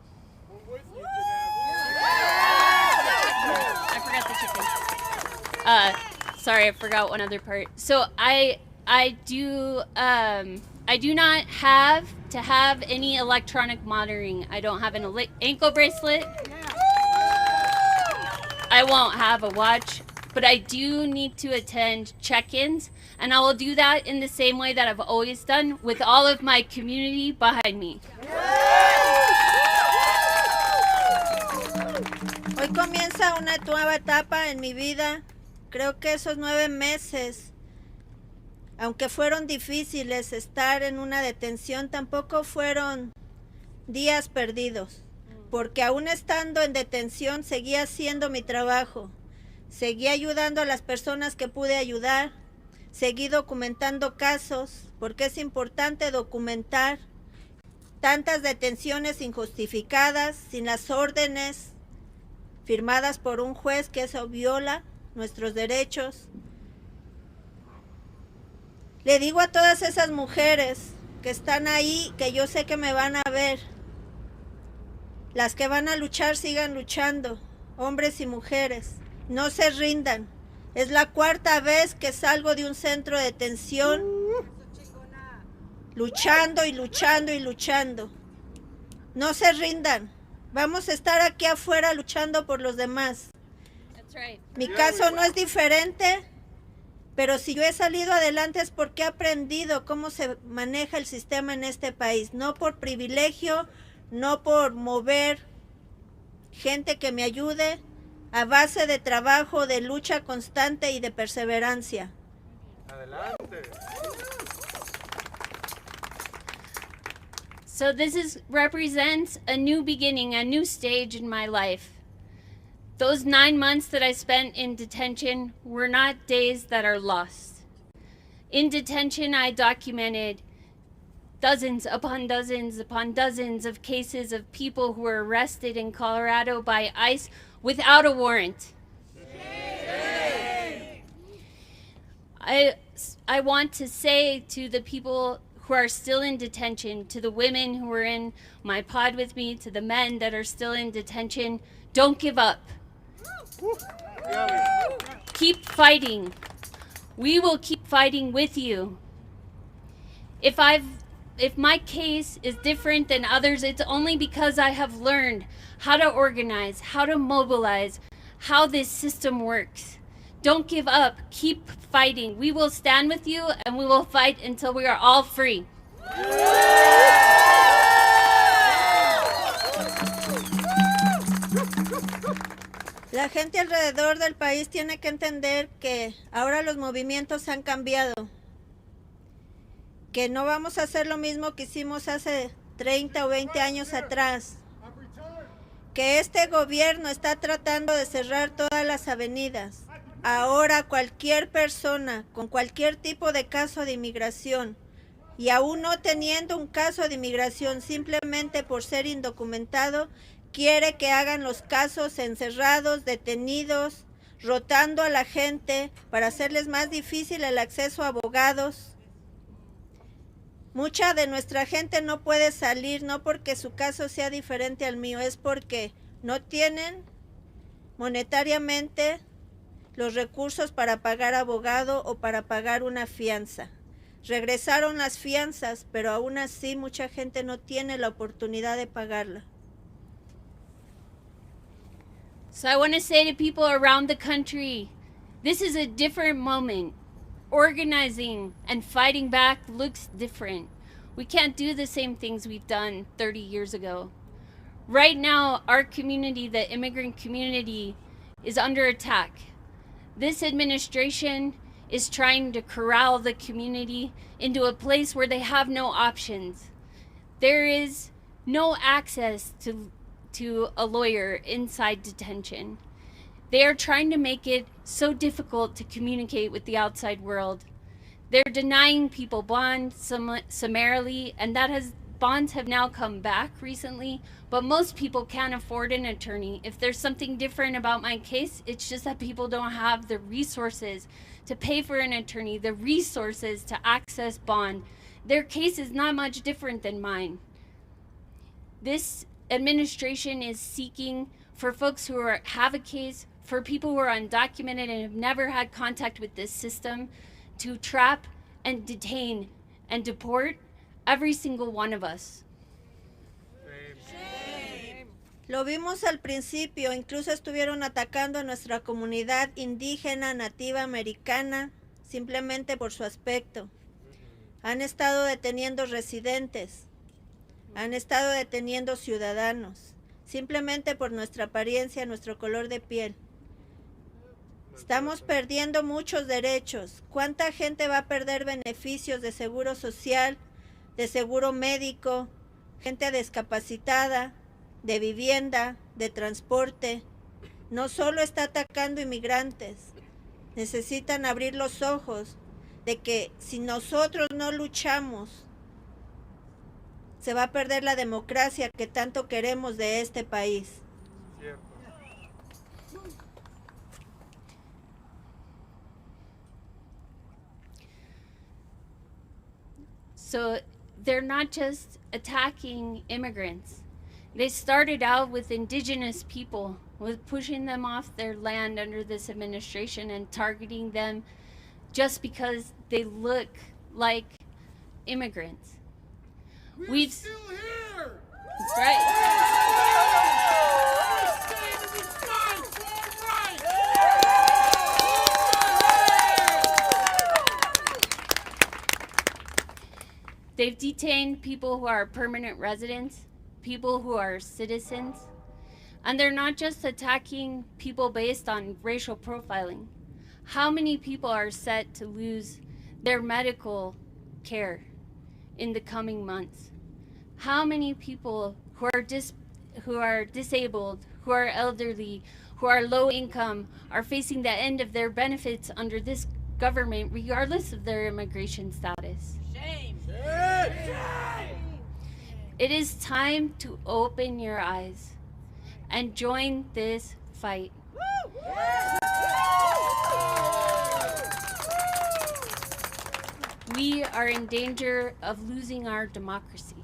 I forgot the chicken. Sorry, I forgot one other part. So I do not have to have any electronic monitoring. I don't have an ankle bracelet. I won't have a watch, but I do need to attend check-ins, and I will do that in the same way that I've always done, with all of my community behind me. Hoy comienza una nueva etapa en mi vida. Creo que esos 9 meses, aunque fueron difíciles, estar en una detención tampoco fueron días perdidos, porque aún estando en detención seguía haciendo mi trabajo, seguí ayudando a las personas que pude ayudar, seguí documentando casos, porque es importante documentar tantas detenciones injustificadas, sin las órdenes firmadas por un juez, que eso viola nuestros derechos. Le digo a todas esas mujeres que están ahí, que yo sé que me van a ver, las que van a luchar, sigan luchando, hombres y mujeres, no se rindan. Es la 4ª vez que salgo de un centro de detención, luchando y luchando y luchando. No se rindan. Vamos a estar aquí afuera luchando por los demás. Mi caso no es diferente, pero si yo he salido adelante es porque he aprendido cómo se maneja el sistema en este país. No por privilegio, no por mover gente que me ayude, a base de trabajo, de lucha constante y de perseverancia. So represents a new beginning, a new stage in my life. Those 9 months that I spent in detention were not days that are lost. In detention, I documented dozens upon dozens upon dozens of cases of people who were arrested in Colorado by ICE without a warrant. I want to say to the people who are still in detention, to the women who are in my pod with me, to the men that are still in detention, don't give up. Keep fighting. We will keep fighting with you. If my case is different than others, it's only because I have learned how to organize, how to mobilize, how this system works. Don't give up. Keep fighting. We will stand with you and we will fight until we are all free. La gente alrededor del país tiene que entender que ahora los movimientos han cambiado, que no vamos a hacer lo mismo que hicimos hace 30 o 20 años atrás, que este gobierno está tratando de cerrar todas las avenidas. Ahora cualquier persona con cualquier tipo de caso de inmigración y aún no teniendo un caso de inmigración simplemente por ser indocumentado, quiere que hagan los casos encerrados, detenidos, rotando a la gente para hacerles más difícil el acceso a abogados. Mucha de nuestra gente no puede salir, no porque su caso sea diferente al mío, es porque no tienen monetariamente los recursos para pagar abogado o para pagar una fianza. Regresaron las fianzas, pero aún así mucha gente no tiene la oportunidad de pagarla. So I want to say to people around the country, this is a different moment. Organizing and fighting back looks different. We can't do the same things we've done 30 years ago. Right now, our community, the immigrant community, is under attack. This administration is trying to corral the community into a place where they have no options. There is no access to a lawyer inside detention. They are trying to make it so difficult to communicate with the outside world. They're denying people bond summarily, and bonds have now come back recently, but most people can't afford an attorney. If there's something different about my case, it's just that people don't have the resources to pay for an attorney, the resources to access bond. Their case is not much different than mine. This administration is seeking for folks who have a case, for people who are undocumented and have never had contact with this system, to trap and detain and deport every single one of us. Lo vimos al principio, incluso estuvieron atacando a nuestra comunidad indígena, nativa americana, simplemente por su aspecto. Han estado deteniendo residentes, han estado deteniendo ciudadanos, simplemente por nuestra apariencia, nuestro color de piel. Estamos perdiendo muchos derechos. ¿Cuánta gente va a perder beneficios de seguro social, de seguro médico, gente discapacitada, de vivienda, de transporte? No solo está atacando inmigrantes, necesitan abrir los ojos de que si nosotros no luchamos, se va a perder la democracia que tanto queremos de este país. So they're not just attacking immigrants. They started out with indigenous people, with pushing them off their land under this administration and targeting them just because they look like immigrants. We're still here. That's right. They've detained people who are permanent residents, people who are citizens. And they're not just attacking people based on racial profiling. How many people are set to lose their medical care in the coming months? How many people who are disabled, who are elderly, who are low income, are facing the end of their benefits under this government, regardless of their immigration status? Shame. It is time to open your eyes and join this fight. We are in danger of losing our democracy.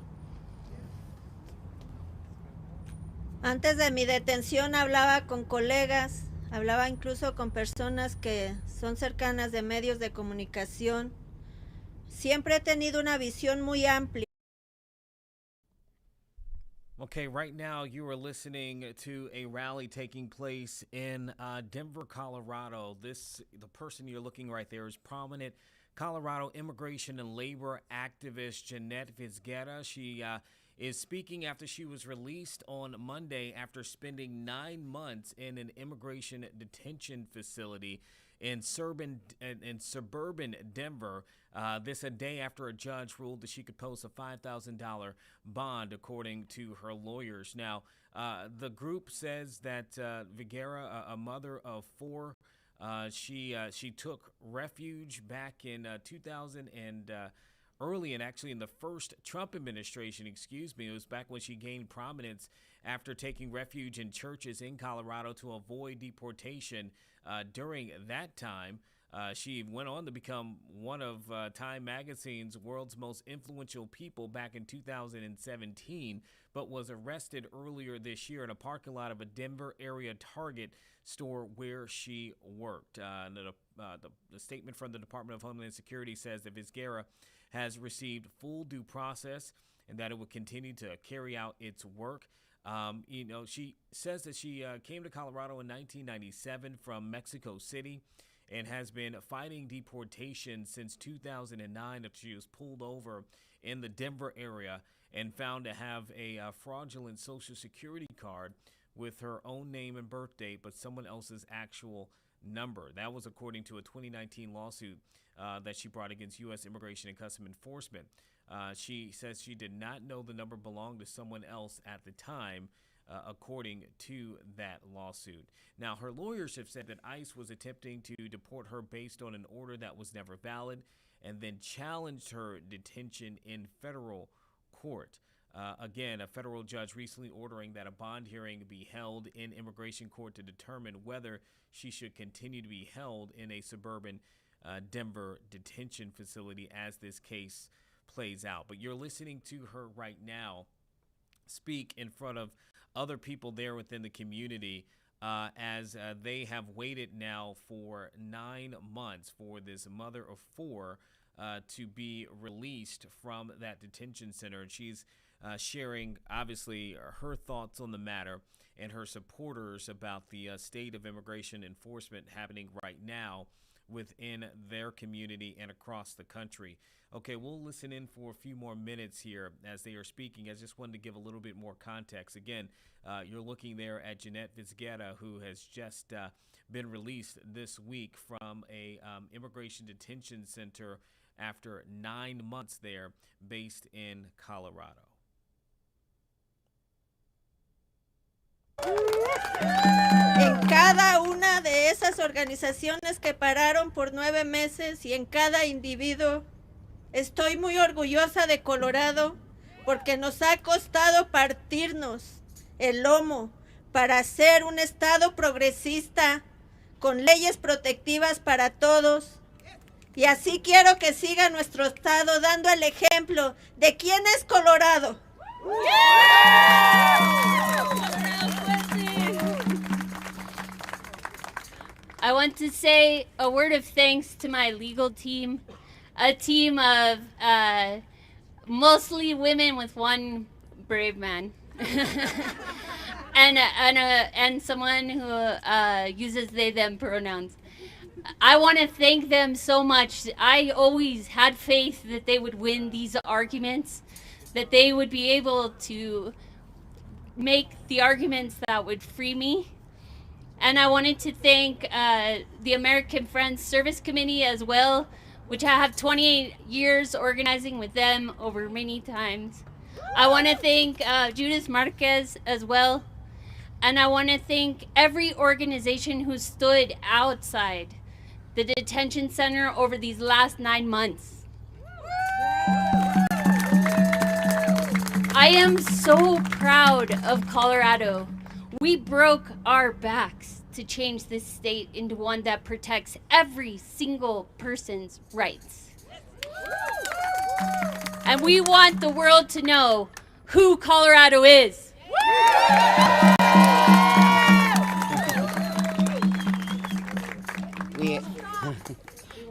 Antes de mi detención hablaba con colegas, hablaba incluso con personas que son cercanas de medios de comunicación. Siempre he tenido una visión muy amplia. Okay, right now you are listening to a rally taking place in Denver, Colorado. The person you're looking right there is prominent Colorado immigration and labor activist Jeanette Vizguera. She is speaking after she was released on Monday after spending 9 months in an immigration detention facility in suburban Denver. This a day after a judge ruled that she could post a $5,000 bond, according to her lawyers. Now, the group says that Viguera, a mother of 4, she took refuge back in 2000 and early and actually in the first Trump administration, it was back when she gained prominence after taking refuge in churches in Colorado to avoid deportation. During that time, she went on to become one of Time Magazine's world's most influential people back in 2017, but was arrested earlier this year in a parking lot of a Denver area Target store where she worked. The statement from the Department of Homeland Security says that Vizguera has received full due process and that it will continue to carry out its work. She says that she came to Colorado in 1997 from Mexico City and has been fighting deportation since 2009 after she was pulled over in the Denver area and found to have a fraudulent Social Security card with her own name and birth date, but someone else's actual number. That was according to a 2019 lawsuit that she brought against U.S. Immigration and Customs Enforcement. She says she did not know the number belonged to someone else at the time, according to that lawsuit. Now, her lawyers have said that ICE was attempting to deport her based on an order that was never valid and then challenged her detention in federal court. Again, a federal judge recently ordering that a bond hearing be held in immigration court to determine whether she should continue to be held in a suburban Denver detention facility as this case plays out. But you're listening to her right now speak in front of other people there within the community as they have waited now for 9 months for this mother of 4 to be released from that detention center. And she's sharing, obviously, her thoughts on the matter and her supporters about the state of immigration enforcement happening right now within their community and across the country. Okay, we'll listen in for a few more minutes here as they are speaking. I just wanted to give a little bit more context. Again, you're looking there at Jeanette Vizguera, who has just been released this week from a immigration detention center after 9 months there, based in Colorado. En cada una de esas organizaciones que pararon por 9 meses y en cada individuo, estoy muy orgullosa de Colorado porque nos ha costado partirnos el lomo para ser un estado progresista con leyes protectivas para todos. Y así quiero que siga nuestro estado dando el ejemplo de quién es Colorado. I want to say a word of thanks to my legal team, a team of mostly women with one brave man, and someone who uses they/them pronouns. I want to thank them so much. I always had faith that they would win these arguments, that they would be able to make the arguments that would free me. And I wanted to thank the American Friends Service Committee as well, which I have 28 years organizing with them over many times. I want to thank Judith Marquez as well. And I want to thank every organization who stood outside the detention center over these last 9 months. I am so proud of Colorado. We broke our backs to change this state into one that protects every single person's rights. And we want the world to know who Colorado is.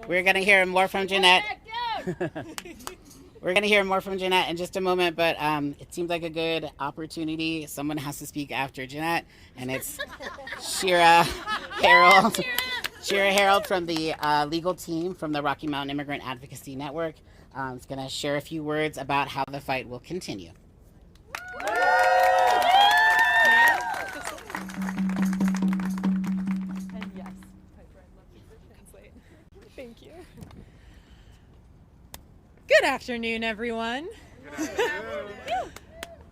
We're going to hear more from Jeanette. We're going to hear more from Jeanette in just a moment, but it seems like a good opportunity. Someone has to speak after Jeanette, and it's Shira Harold. Shira Harold from the legal team from the Rocky Mountain Immigrant Advocacy Network is going to share a few words about how the fight will continue. Thank you. Good afternoon, everyone.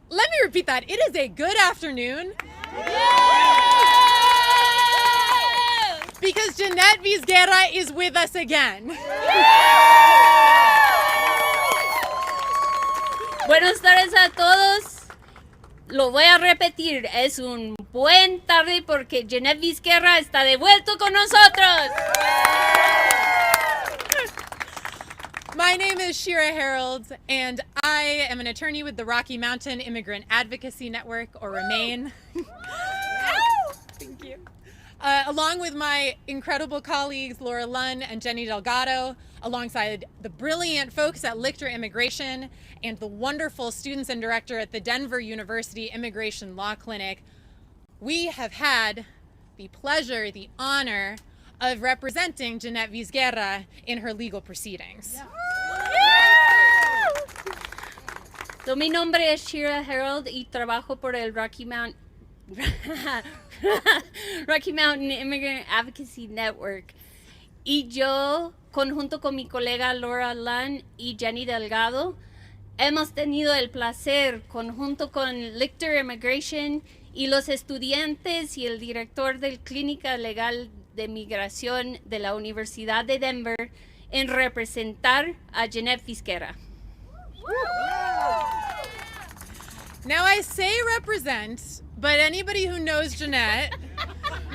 Let me repeat that. It is a good afternoon. Because Jeanette Vizguerra is with us again. Buenas tardes a todos. Lo voy a repetir. Es un buen tarde porque Jeanette Vizguerra está de vuelta con nosotros. My name is Shira Harold, and I am an attorney with the Rocky Mountain Immigrant Advocacy Network, or REMAIN. Thank you. Along with my incredible colleagues, Laura Lunn and Jenny Delgado, alongside the brilliant folks at Lichter Immigration and the wonderful students and director at the Denver University Immigration Law Clinic, we have had the pleasure, the honor of representing Jeanette Vizguerra in her legal proceedings. So, mi nombre es Shira Harold y trabajo por el Rocky Mountain Immigrant Advocacy Network. Y yo, conjunto con mi colega Laura Lunn y Jenny Delgado, hemos tenido el placer, conjunto con Lichter Immigration y los estudiantes y el director de Clínica Legal de Migración de la Universidad de Denver, en representar a Jeanette Vizguerra. Now I say represent, but anybody who knows Jeanette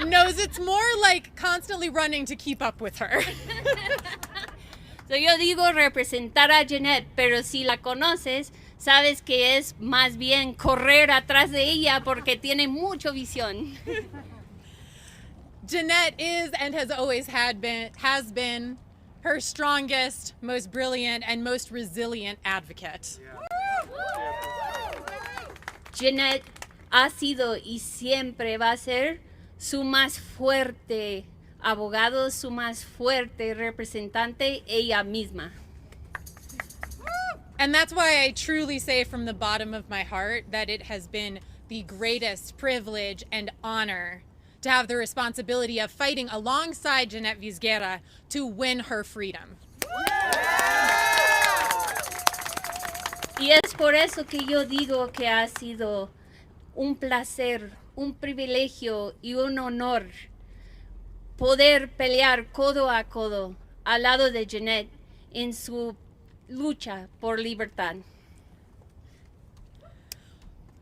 knows it's more like constantly running to keep up with her. So yo digo representar a Jeanette, pero si la conoces, sabes que es más bien correr atrás de ella porque tiene mucha visión. Jeanette is and has always been her strongest, most brilliant, and most resilient advocate. Jeanette ha sido y siempre va a ser su más fuerte abogado, su más fuerte representante, ella misma. And that's why I truly say from the bottom of my heart that it has been the greatest privilege and honor to have the responsibility of fighting alongside Jeanette Vizguerra to win her freedom. Y es por eso que yo digo que ha sido un placer, un privilegio y un honor poder pelear codo a codo al lado de Jeanette en su lucha por libertad.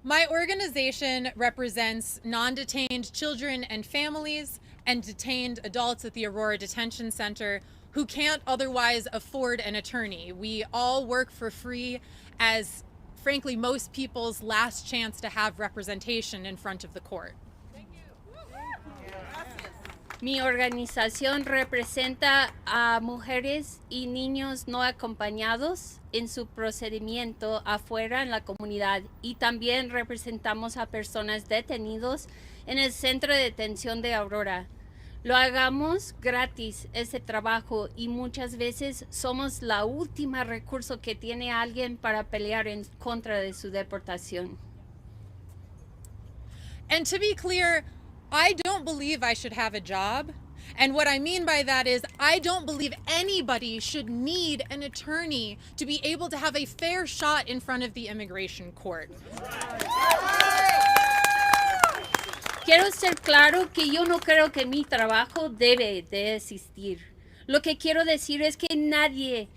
My organization represents non-detained children and families and detained adults at the Aurora Detention Center who can't otherwise afford an attorney. We all work for free as, frankly, most people's last chance to have representation in front of the court. Mi organización representa a mujeres y niños no acompañados en su procedimiento afuera en la comunidad y también representamos a personas detenidos en el centro de detención de Aurora. Lo hagamos gratis ese trabajo y muchas veces somos la última recurso que tiene alguien para pelear en contra de su deportación. And to be clear, I don't believe I should have a job. And what I mean by that is I don't believe anybody should need an attorney to be able to have a fair shot in front of the immigration court. Quiero ser claro que yo no creo que mi trabajo debe de existir. Lo que quiero decir es que nadie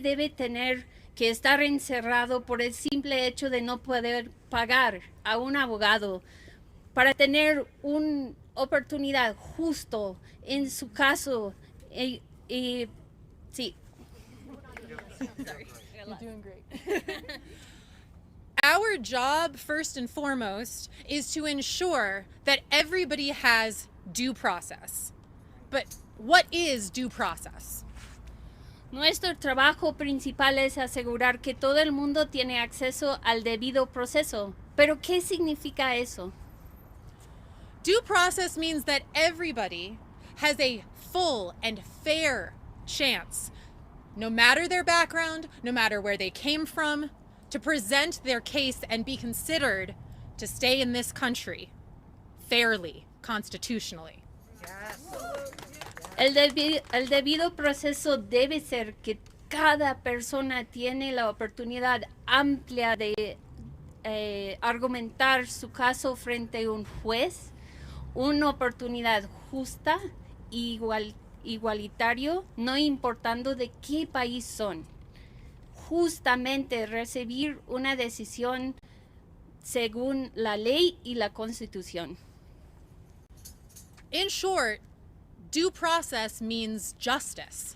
debe tener que estar encerrado por el simple hecho de no poder pagar a un abogado para tener una oportunidad justo en su caso. Sí. You're doing great. Our job, first and foremost, is to ensure that everybody has due process. But what is due process? Nuestro trabajo principal es asegurar que todo el mundo tiene acceso al debido proceso. ¿Pero qué significa eso? Due process means that everybody has a full and fair chance, no matter their background, no matter where they came from, to present their case and be considered to stay in this country fairly, constitutionally. El debido proceso debe ser que cada persona tiene la oportunidad amplia de argumentar su caso frente a un juez, una oportunidad justa, igualitario, no importando de qué país son. Justamente recibir una decisión según la ley y la Constitución. In short, due process means justice.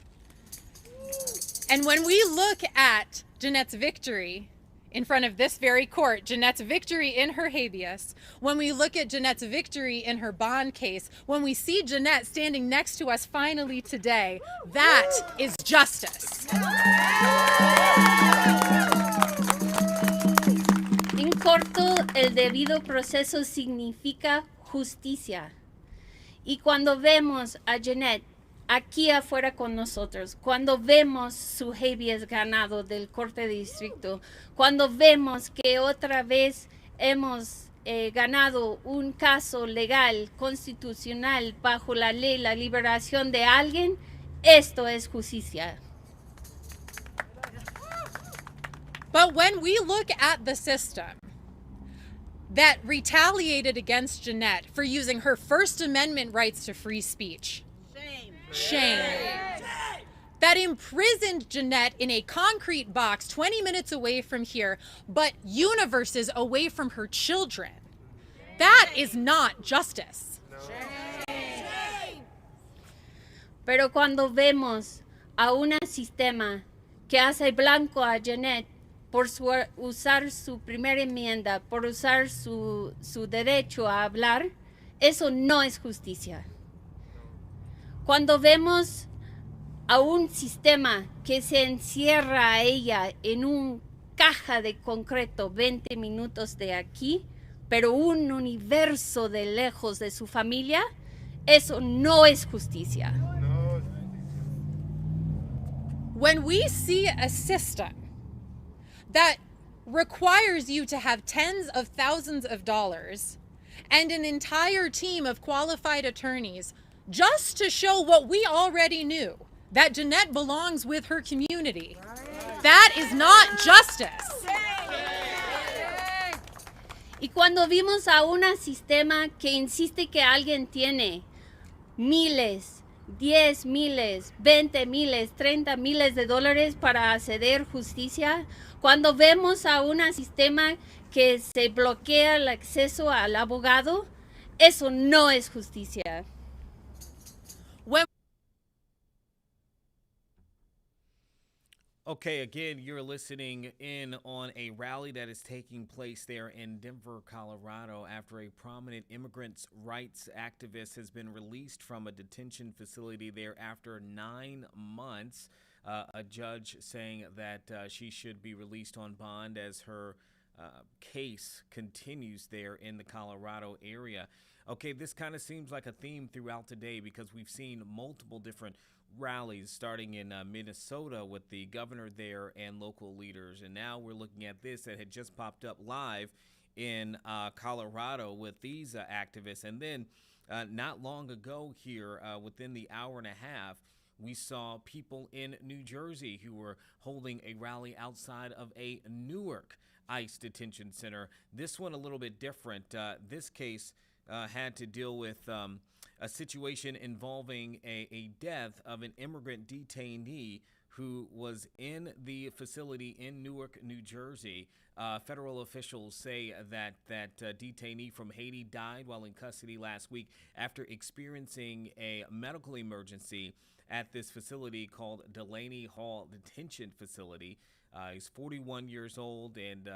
And when we look at Jeanette's victory in front of this very court, Jeanette's victory in her habeas, when we look at Jeanette's victory in her bond case, when we see Jeanette standing next to us finally today, that is justice. En corto, el debido proceso significa justicia. Y cuando vemos a Jeanette aquí afuera con nosotros, cuando vemos su habeas ganado del Corte de Distrito, cuando vemos que otra vez hemos ganado un caso legal, constitucional, bajo la ley, la liberación de alguien, esto es justicia. But when we look at the system that retaliated against Jeanette for using her First Amendment rights to free speech, shame. That imprisoned Jeanette in a concrete box 20 minutes away from here, but universes away from her children. That is not justice. Pero cuando vemos a un sistema que hace blanco a Jeanette por usar su primera enmienda, por usar su derecho a hablar, eso no es justicia. Cuando vemos a un sistema que se encierra a ella en una caja de concreto 20 minutos de aquí, pero un universo de lejos de su familia, eso no es justicia. When we see a system that requires you to have tens of thousands of dollars and an entire team of qualified attorneys just to show what we already knew, that Jeanette belongs with her community, that is not justice. Y cuando vimos a un sistema que insiste que alguien tiene miles, 10 miles, 20 miles, 30 miles de dólares para acceder justicia, cuando vemos a un sistema que se bloquea el acceso al abogado, eso no es justicia. Okay, again, you're listening in on a rally that is taking place there in Denver, Colorado, after a prominent immigrants' rights activist has been released from a detention facility there after 9 months. A judge saying that she should be released on bond as her case continues there in the Colorado area. Okay, this kind of seems like a theme throughout the day because we've seen multiple different rallies starting in Minnesota with the governor there and local leaders. And now we're looking at this that had just popped up live in Colorado with these activists. And then not long ago here, within the hour and a half, we saw people in New Jersey who were holding a rally outside of a Newark ICE detention center. This one a little bit different. This case had to deal with a situation involving a death of an immigrant detainee who was in the facility in Newark, New Jersey. Federal officials say that detainee from Haiti died while in custody last week after experiencing a medical emergency at this facility called Delaney Hall Detention Facility. He's 41 years old, and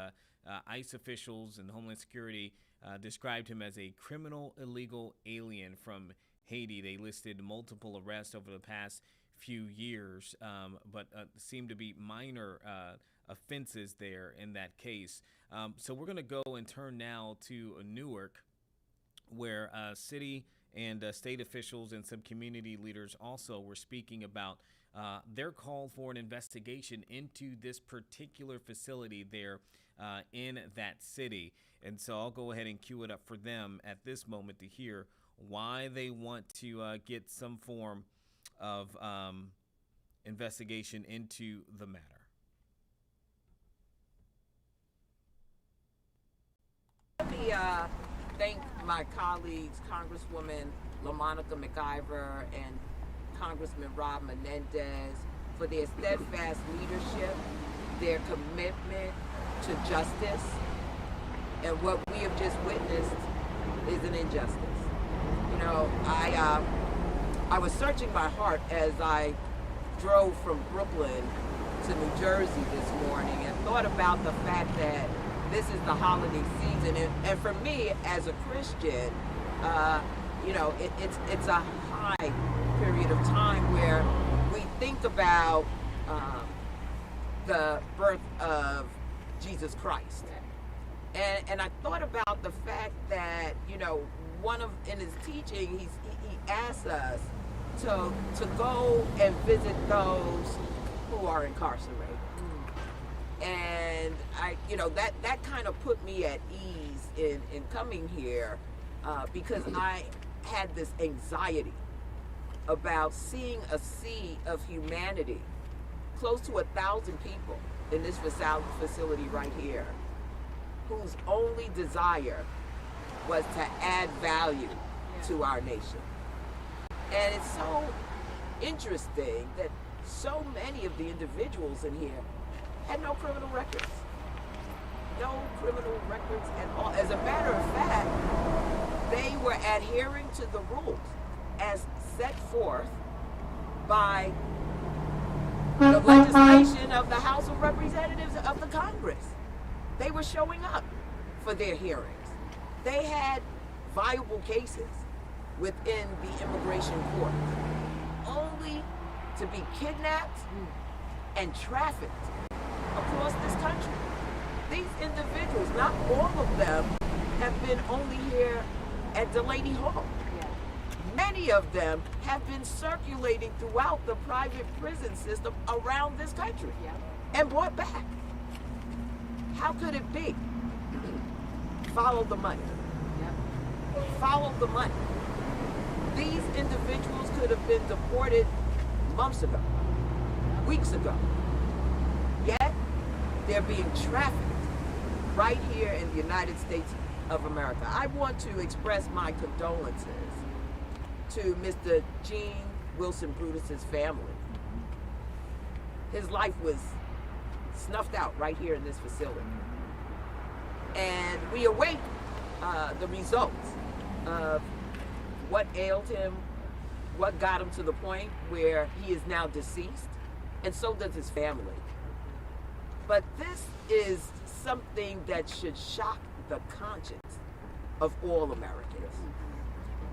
ICE officials and Homeland Security described him as a criminal illegal alien from Haiti. They listed multiple arrests over the past few years, but seem to be minor offenses there in that case. So we're going to go and turn now to Newark, where city and state officials and some community leaders also were speaking about their call for an investigation into this particular facility there in that city. And so I'll go ahead and cue it up for them at this moment to hear why they want to get some form of investigation into the matter. Let me thank my colleagues, Congresswoman LaMonica McIver and Congressman Rob Menendez, for their steadfast leadership, their commitment to justice, and what we have just witnessed is an injustice. You know, I was searching my heart as I drove from Brooklyn to New Jersey this morning and thought about the fact that this is the holiday season, and for me as a Christian, you know, it's a high period of time where we think about the birth of Jesus Christ. And I thought about the fact that, you know, in his teaching, he asks us to go and visit those who are incarcerated. And that kind of put me at ease in coming here because I had this anxiety about seeing a sea of humanity, close to 1,000 people in this facility right here, whose only desire was to add value to our nation. And it's so interesting that so many of the individuals in here had no criminal records. No criminal records at all. As a matter of fact, they were adhering to the rules as set forth by the legislation of the House of Representatives of the Congress. They were showing up for their hearings. They had viable cases within the immigration court, only to be kidnapped and trafficked across this country. These individuals, not all of them, have been only here at Delaney Hall. Many of them have been circulating throughout the private prison system around this country and brought back. How could it be? Follow the money. Follow the money. These individuals could have been deported months ago, weeks ago. Yet, they're being trafficked right here in the United States of America. I want to express my condolences to Mr. Gene Wilson Brutus's family. His life was snuffed out right here in this facility. And we await the results of what ailed him, what got him to the point where he is now deceased, and so does his family. But this is something that should shock the conscience of all Americans.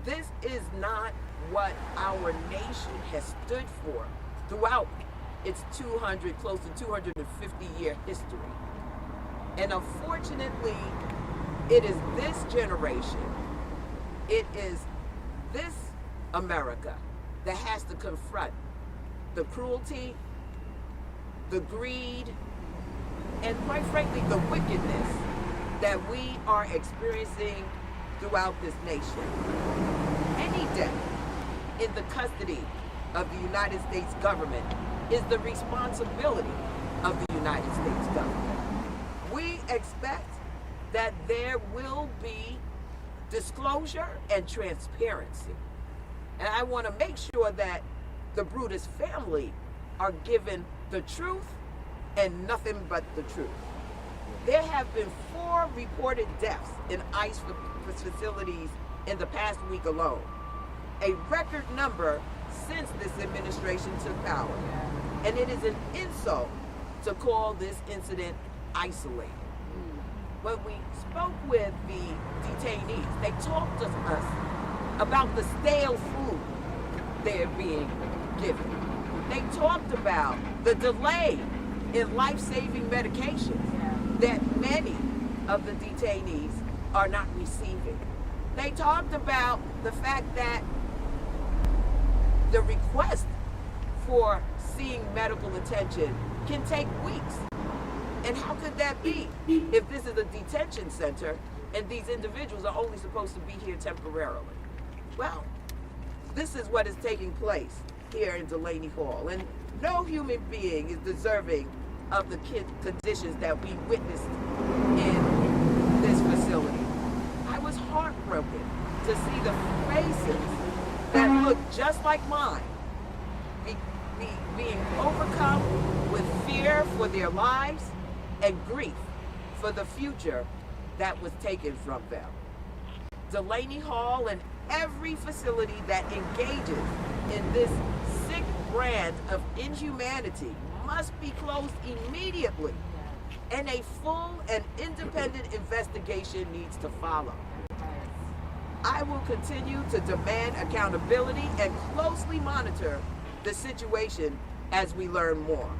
This is not what our nation has stood for throughout its close to 250-year history. And unfortunately, it is this generation, it is this America that has to confront the cruelty, the greed, and quite frankly, the wickedness that we are experiencing throughout this nation. Any death in the custody of the United States government is the responsibility of the United States government. We expect that there will be disclosure and transparency. And I want to make sure that the Brutus family are given the truth and nothing but the truth. There have been 4 reported deaths in ICE facilities in the past week alone, a record number since this administration took power. And it is an insult to call this incident isolated. When we spoke with the detainees, they talked to us about the stale food they're being given. They talked about the delay in life-saving medications that many of the detainees are not receiving. They talked about the fact that the request for seeing medical attention can take weeks. And how could that be if this is a detention center and these individuals are only supposed to be here temporarily? Well, this is what is taking place here in Delaney Hall. And no human being is deserving of the conditions that we witnessed in this facility. I was heartbroken to see the faces that look just like mine being overcome with fear for their lives and grief for the future that was taken from them. Delaney Hall and every facility that engages in this sick brand of inhumanity must be closed immediately, and a full and independent investigation needs to follow. I will continue to demand accountability and closely monitor the situation as we learn more.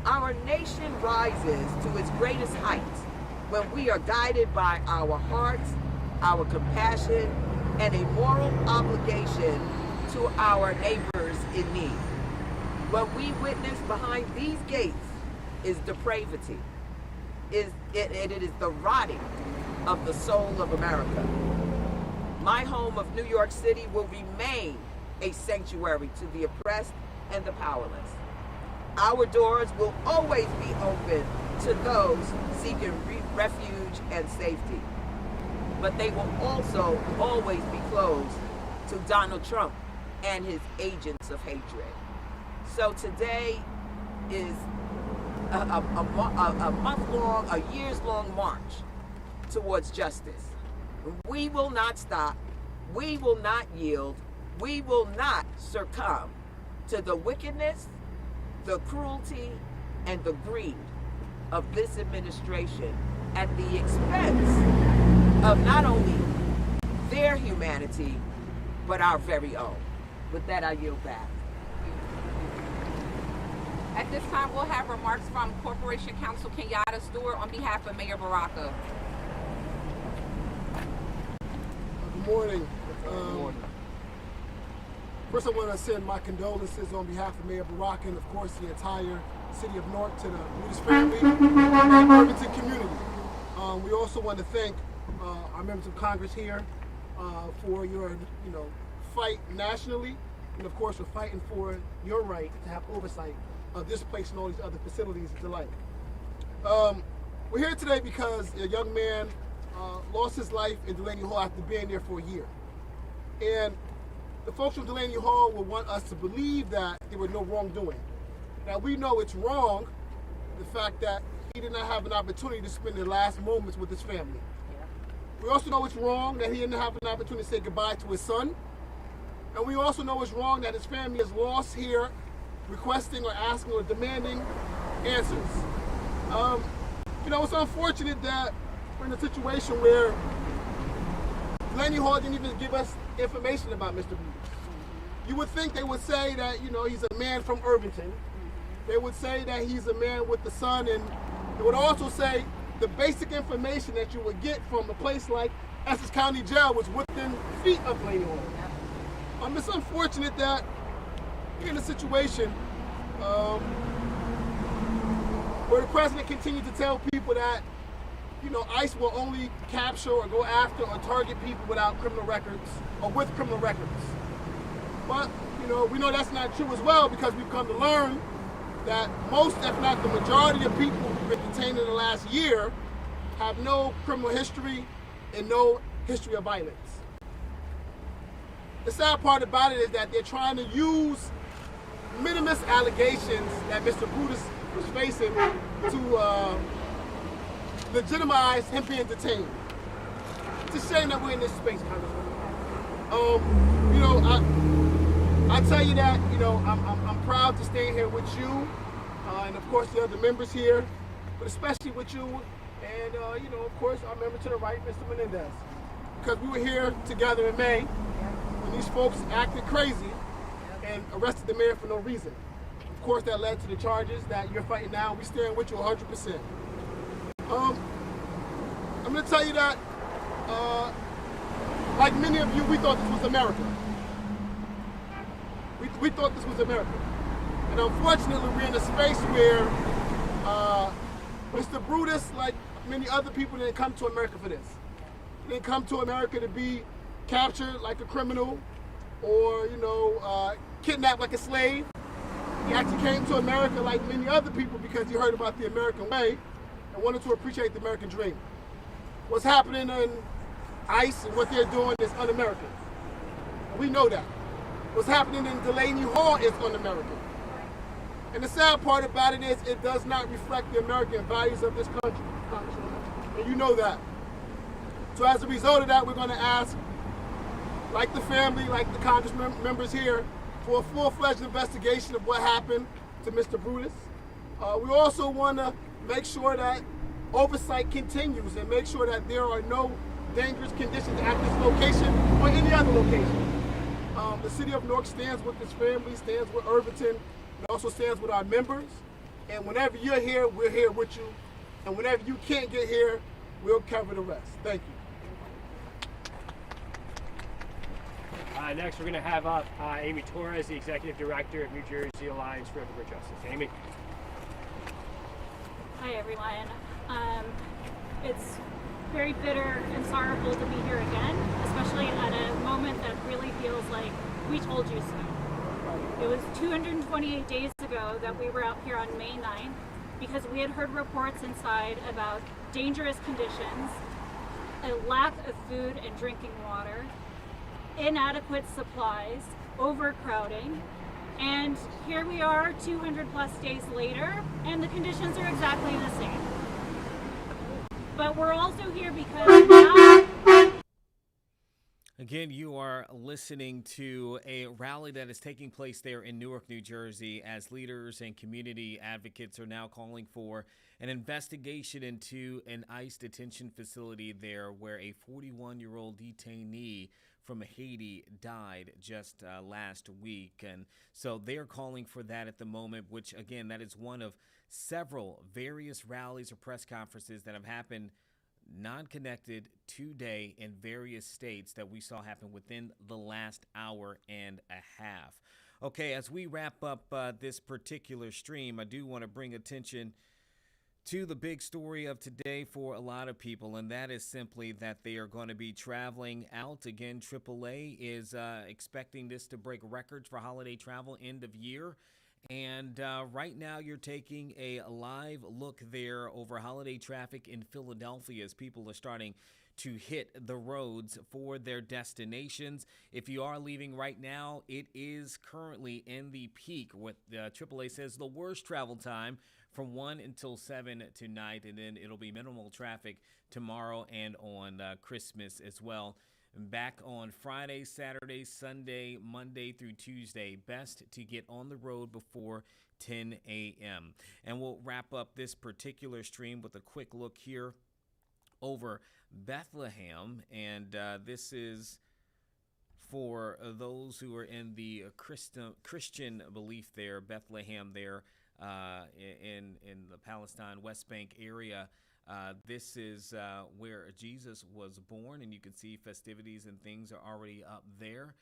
Our nation rises to its greatest heights when we are guided by our hearts, our compassion, and a moral obligation to our neighbors in need. What we witness behind these gates is depravity. It is the rotting of the soul of America. My home of New York City will remain a sanctuary to the oppressed and the powerless. Our doors will always be open to those seeking refuge and safety. But they will also always be closed to Donald Trump and his agents of hatred. So today is a month-long, a years-long march towards justice. We will not stop. We will not yield. We will not succumb to the wickedness, the cruelty, and the greed of this administration at the expense of not only their humanity, but our very own. With that, I yield back. At this time, we'll have remarks from Corporation Counsel Kenyatta Stewart on behalf of Mayor Baraka. Good morning. First, I want to send my condolences on behalf of Mayor Baraka and, of course, the entire city of Newark to the Brutus family and Irvington community. We also want to thank our members of Congress here for your, fight nationally, and of course, for fighting for your right to have oversight of this place and all these other facilities of delight. We're here today because a young man lost his life in Delaney Hall after being there for a year. And the folks from Delaney Hall will want us to believe that there was no wrongdoing. Now, we know it's wrong, the fact that he did not have an opportunity to spend the last moments with his family. We also know it's wrong that he didn't have an opportunity to say goodbye to his son. And we also know it's wrong that his family is lost here requesting or asking or demanding answers. It's unfortunate that we're in a situation where Delaney Hall didn't even give us information about Mr. Brutus. You would think they would say that, he's a man from Irvington. They would say that he's a man with the son, and they would also say the basic information that you would get from a place like Essex County Jail was within feet of Delaney Hall. It's unfortunate that we're in a situation where the president continues to tell people that ICE will only capture or go after or target people without criminal records or with criminal records. But, we know that's not true as well, because we've come to learn that most, if not the majority of people who've been detained in the last year have no criminal history and no history of violence. The sad part about it is that they're trying to use minimus allegations that Mr. Brutus was facing to legitimize him being detained. It's a shame that we're in this space, Congressman. I tell you that, I'm proud to stay here with you, and of course the other members here, but especially with you, and of course our member to the right, Mr. Menendez, because we were here together in May when these folks acted crazy and arrested the mayor for no reason. Of course, that led to the charges that you're fighting now. We stand with you 100%. I'm going to tell you that, like many of you, we thought this was America. We thought this was America. And unfortunately, we're in a space where Mr. Brutus, like many other people, didn't come to America for this. He didn't come to America to be captured like a criminal or, kidnapped like a slave. He actually came to America like many other people because he heard about the American way and wanted to appreciate the American dream. What's happening in ICE and what they're doing is un-American. We know that. What's happening in Delaney Hall is un-American. And the sad part about it is it does not reflect the American values of this country, and you know that. So as a result of that, we're going to ask, like the family, like the Congress members here, for a full-fledged investigation of what happened to Mr. Brutus. We also want to make sure that oversight continues and make sure that there are no dangerous conditions at this location or any other location. The city of Newark stands with this family, stands with Irvington, and also stands with our members. And whenever you're here, we're here with you. And whenever you can't get here, we'll cover the rest. Thank you. Next, we're going to have up Amy Torres, the Executive Director of New Jersey Alliance for Immigrant Justice. Amy. Hi, everyone. It's very bitter and sorrowful to be here again, especially at a moment that really feels like we told you so. It was 228 days ago that we were out here on May 9th because we had heard reports inside about dangerous conditions, a lack of food and drinking water, inadequate supplies, overcrowding, and here we are 200 plus days later, and the conditions are exactly the same. But we're also here because Again, you are listening to a rally that is taking place there in Newark, New Jersey, as leaders and community advocates are now calling for an investigation into an ICE detention facility there where a 41-year-old detainee from Haiti died just last week. And so they're calling for that at the moment, which, again, that is one of several various rallies or press conferences that have happened non-connected today in various states that we saw happen within the last hour and a half. Okay, as we wrap up this particular stream, I do want to bring attention to the big story of today for a lot of people, and that is simply that they are going to be traveling out. Again, AAA is expecting this to break records for holiday travel end of year. And right now you're taking a live look there over holiday traffic in Philadelphia as people are starting to hit the roads for their destinations. If you are leaving right now, it is currently in the peak. What AAA says the worst travel time from 1 until 7 tonight, and then it'll be minimal traffic tomorrow and on Christmas as well. Back on Friday, Saturday, Sunday, Monday through Tuesday. Best to get on the road before 10 a.m. And we'll wrap up this particular stream with a quick look here over Bethlehem. And this is for those who are in the Christian belief there, Bethlehem there in the Palestine West Bank area. This is where Jesus was born, and you can see festivities and things are already up there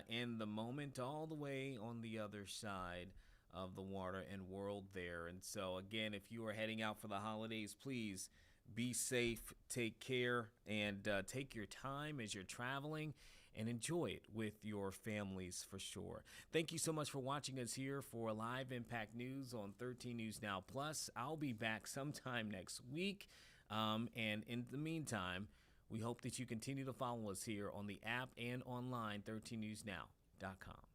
in the moment, all the way on the other side of the water and world there. And so, again, if you are heading out for the holidays, please Be safe, take care, and take your time as you're traveling and enjoy it with your families for sure. Thank you so much for watching us here for Live Impact News on 13 News Now Plus. I'll be back sometime next week. And in the meantime, we hope that you continue to follow us here on the app and online, 13newsnow.com.